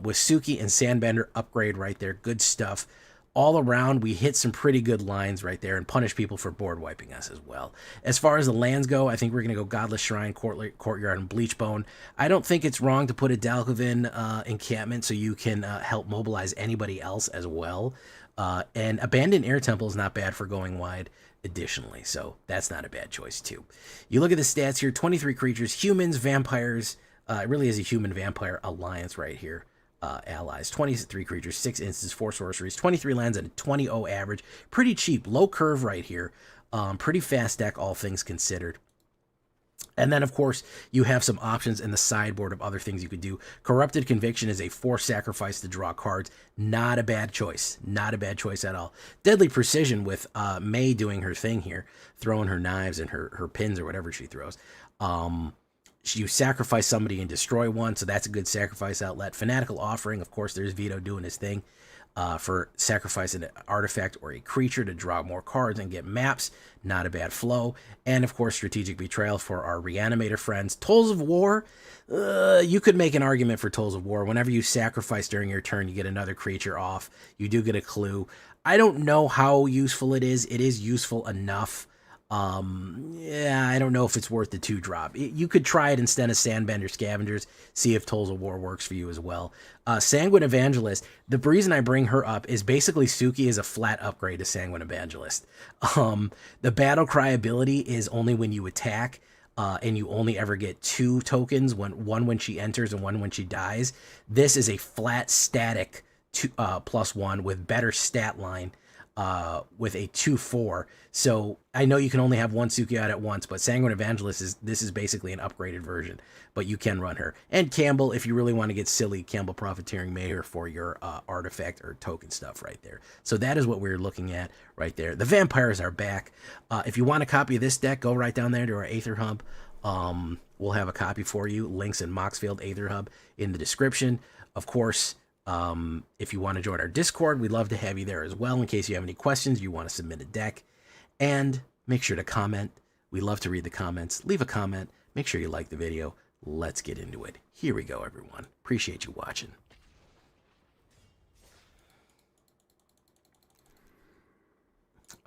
with Suki and Sandbender upgrade right there. Good stuff. All around, we hit some pretty good lines right there and punish people for board wiping us as well. As far as the lands go, I think we're going to go Godless Shrine, Courtyard, and Bleachbone. I don't think it's wrong to put a Dalkovin encampment so you can help mobilize anybody else as well. And Abandoned Air Temple is not bad for going wide additionally, so that's not a bad choice too. You look at the stats here, 23 creatures, humans, vampires. It really is a human-vampire alliance right here. allies. 23 creatures, 6 instants, 4 sorceries, 23 lands, and a 20-0 average. Pretty cheap, low curve right here. Pretty fast deck, all things considered. And then, of course, you have some options in the sideboard of other things you could do. Corrupted Conviction is a 4 sacrifice to draw cards. Not a bad choice. Not a bad choice at all. Deadly Precision with May doing her thing here, throwing her knives and her pins or whatever she throws. You sacrifice somebody and destroy one, so that's a good sacrifice outlet. Fanatical Offering, of course, there's Vito doing his thing. For sacrificing an artifact or a creature to draw more cards and get maps. Not a bad flow. And, of course, Strategic Betrayal for our Reanimator friends. Tolls of War, you could make an argument for Tolls of War. Whenever you sacrifice during your turn, you get another creature off. You do get a clue. I don't know how useful it is. It is useful enough. Yeah, I don't know if it's worth the 2-drop. You could try it instead of Sandbender Scavengers, see if Tolls of War works for you as well. Sanguine Evangelist, the reason I bring her up is basically Suki is a flat upgrade to Sanguine Evangelist. The Battle Cry ability is only when you attack, and you only ever get 2 tokens, one when she enters and one when she dies. This is a flat static +1 with better stat line. With a 2/4, so I know you can only have one Suki out at once, but Sanguine Evangelist is basically an upgraded version, but you can run her. And Campbell, if you really want to get silly, Campbell Profiteering Mayor for your artifact or token stuff right there. So that is what we're looking at right there. The Vampires are back. If you want a copy of this deck, go right down there to our AetherHub. We'll have a copy for you. Links in Moxfield AetherHub in the description. Of course, if you want to join our Discord, we'd love to have you there as well in case you have any questions, you want to submit a deck. And make sure to comment. We love to read the comments. Leave a comment. Make sure you like the video. Let's get into it. Here we go, everyone. Appreciate you watching.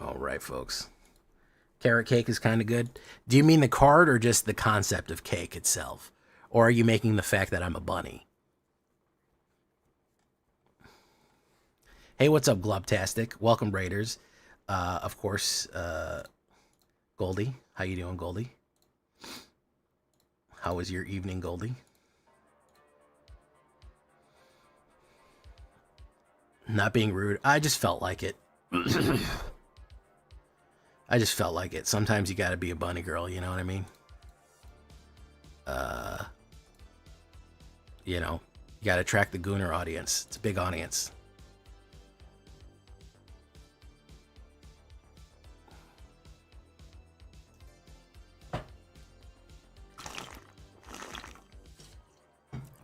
All right, folks. Carrot cake is kind of good. Do you mean the card or just the concept of cake itself? Or are you making the fact that I'm a bunny? Hey, what's up, Glubtastic? Welcome, Raiders. Of course, Goldie. How you doing, Goldie? How was your evening, Goldie? Not being rude. I just felt like it. I just felt like it. Sometimes you gotta be a bunny girl, you know what I mean? You know, you gotta attract the Gooner audience. It's a big audience.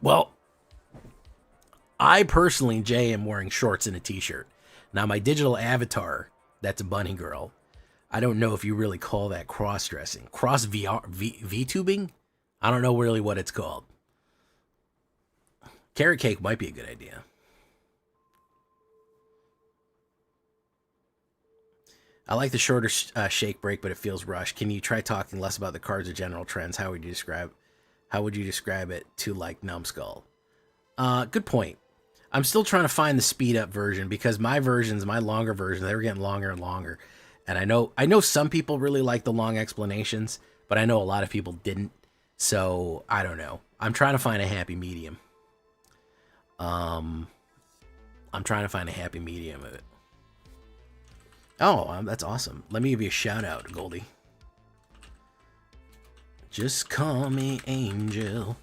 Well, I personally, Jay, am wearing shorts and a t-shirt. Now, my digital avatar, that's a bunny girl. I don't know if you really call that cross-dressing. V-tubing? I don't know really what it's called. Carrot cake might be a good idea. I like the shorter shake break, but it feels rushed. Can you try talking less about the cards or general trends? How would you describe it to like Numbskull? Good point. I'm still trying to find the speed up version because my longer versions, they were getting longer and longer. And I know some people really like the long explanations, but I know a lot of people didn't. So I don't know. I'm trying to find a happy medium. I'm trying to find a happy medium of it. Oh, that's awesome. Let me give you a shout out, Goldie. Just call me angel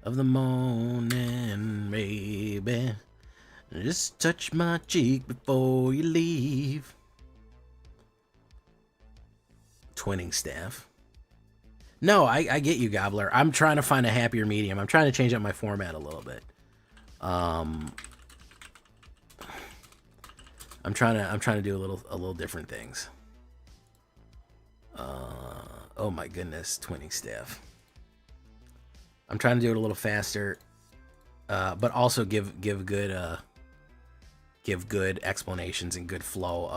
of the morning, baby. Just touch my cheek before you leave. Twinning staff. No, I get you, Gobbler. I'm trying to find a happier medium. I'm trying to change up my format a little bit. I'm trying to do a little different things. Oh my goodness, twinning staff. I'm trying to do it a little faster, but also give good explanations and good flow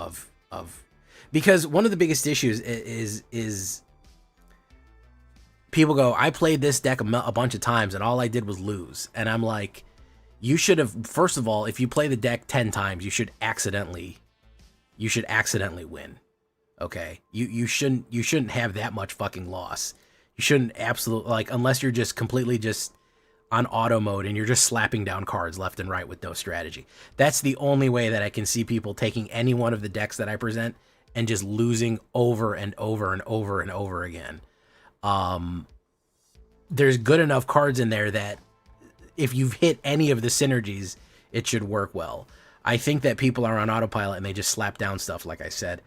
of because one of the biggest issues is people go, I played this deck a bunch of times and all I did was lose, and I'm like, you should have, first of all, if you play the deck 10 times, you should accidentally win. Okay, you shouldn't have that much fucking loss. You shouldn't absolutely, like, unless you're just completely just on auto mode and you're just slapping down cards left and right with no strategy. That's the only way that I can see people taking any one of the decks that I present and just losing over and over and over and over again. There's good enough cards in there that if you've hit any of the synergies, it should work well. I think that people are on autopilot and they just slap down stuff, like I said.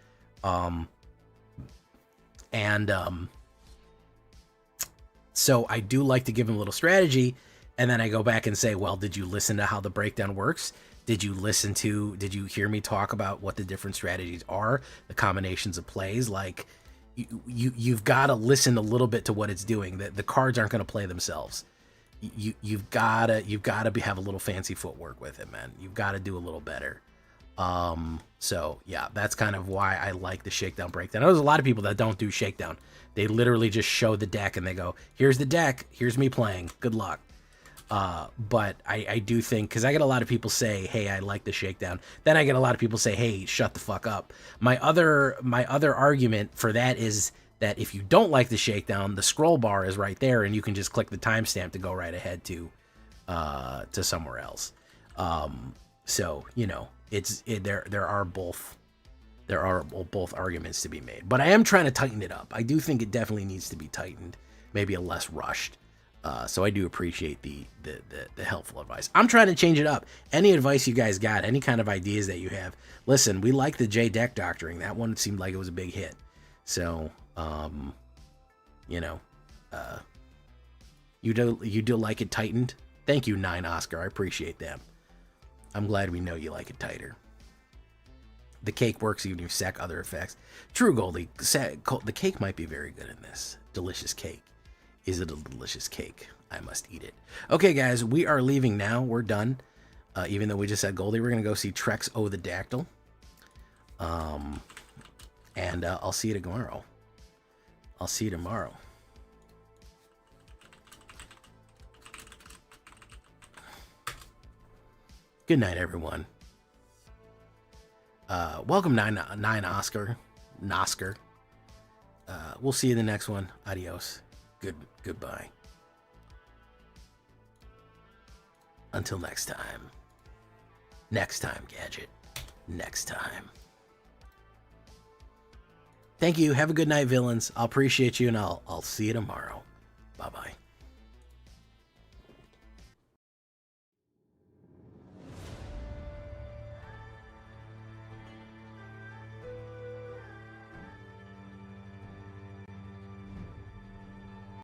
So I do like to give them a little strategy, and then I go back and say, well, did you listen to how the breakdown works? Did you hear me talk about what the different strategies are, the combinations of plays? Like, you've got to listen a little bit to what it's doing. The cards aren't going to play themselves. You've got to have a little fancy footwork with it, man. You've got to do a little better. So yeah, that's kind of why I like the shakedown breakdown. There's a lot of people that don't do shakedown. They literally just show the deck and they go, here's the deck, here's me playing, good luck. But I do think, because I get a lot of people say, hey, I like the shakedown. Then I get a lot of people say, hey, shut the fuck up. My other argument for that is that if you don't like the shakedown, the scroll bar is right there and you can just click the timestamp to go right ahead to somewhere else. So, you know, there are both arguments to be made, but I am trying to tighten it up. I do think it definitely needs to be tightened, maybe a less rushed. So I do appreciate the helpful advice. I'm trying to change it up. Any advice you guys got, any kind of ideas that you have, listen, we like the J deck doctoring. That one seemed like it was a big hit. So, you know, you do like it tightened. Thank you, 9 Oscar. I appreciate that. I'm glad we know you like it tighter. The cake works even if you sack other effects. True, Goldie. The cake might be very good in this. Delicious cake. Is it a delicious cake? I must eat it. Okay, guys, we are leaving now. We're done. Even though we just said Goldie, we're going to go see Trex O the Dactyl. And I'll see you tomorrow. I'll see you tomorrow. Good night, everyone. Welcome, 9 Oscar. Nosker. We'll see you in the next one. Adios. Goodbye. Until next time. Next time, Gadget. Next time. Thank you. Have a good night, villains. I'll appreciate you, and I'll see you tomorrow. Bye-bye.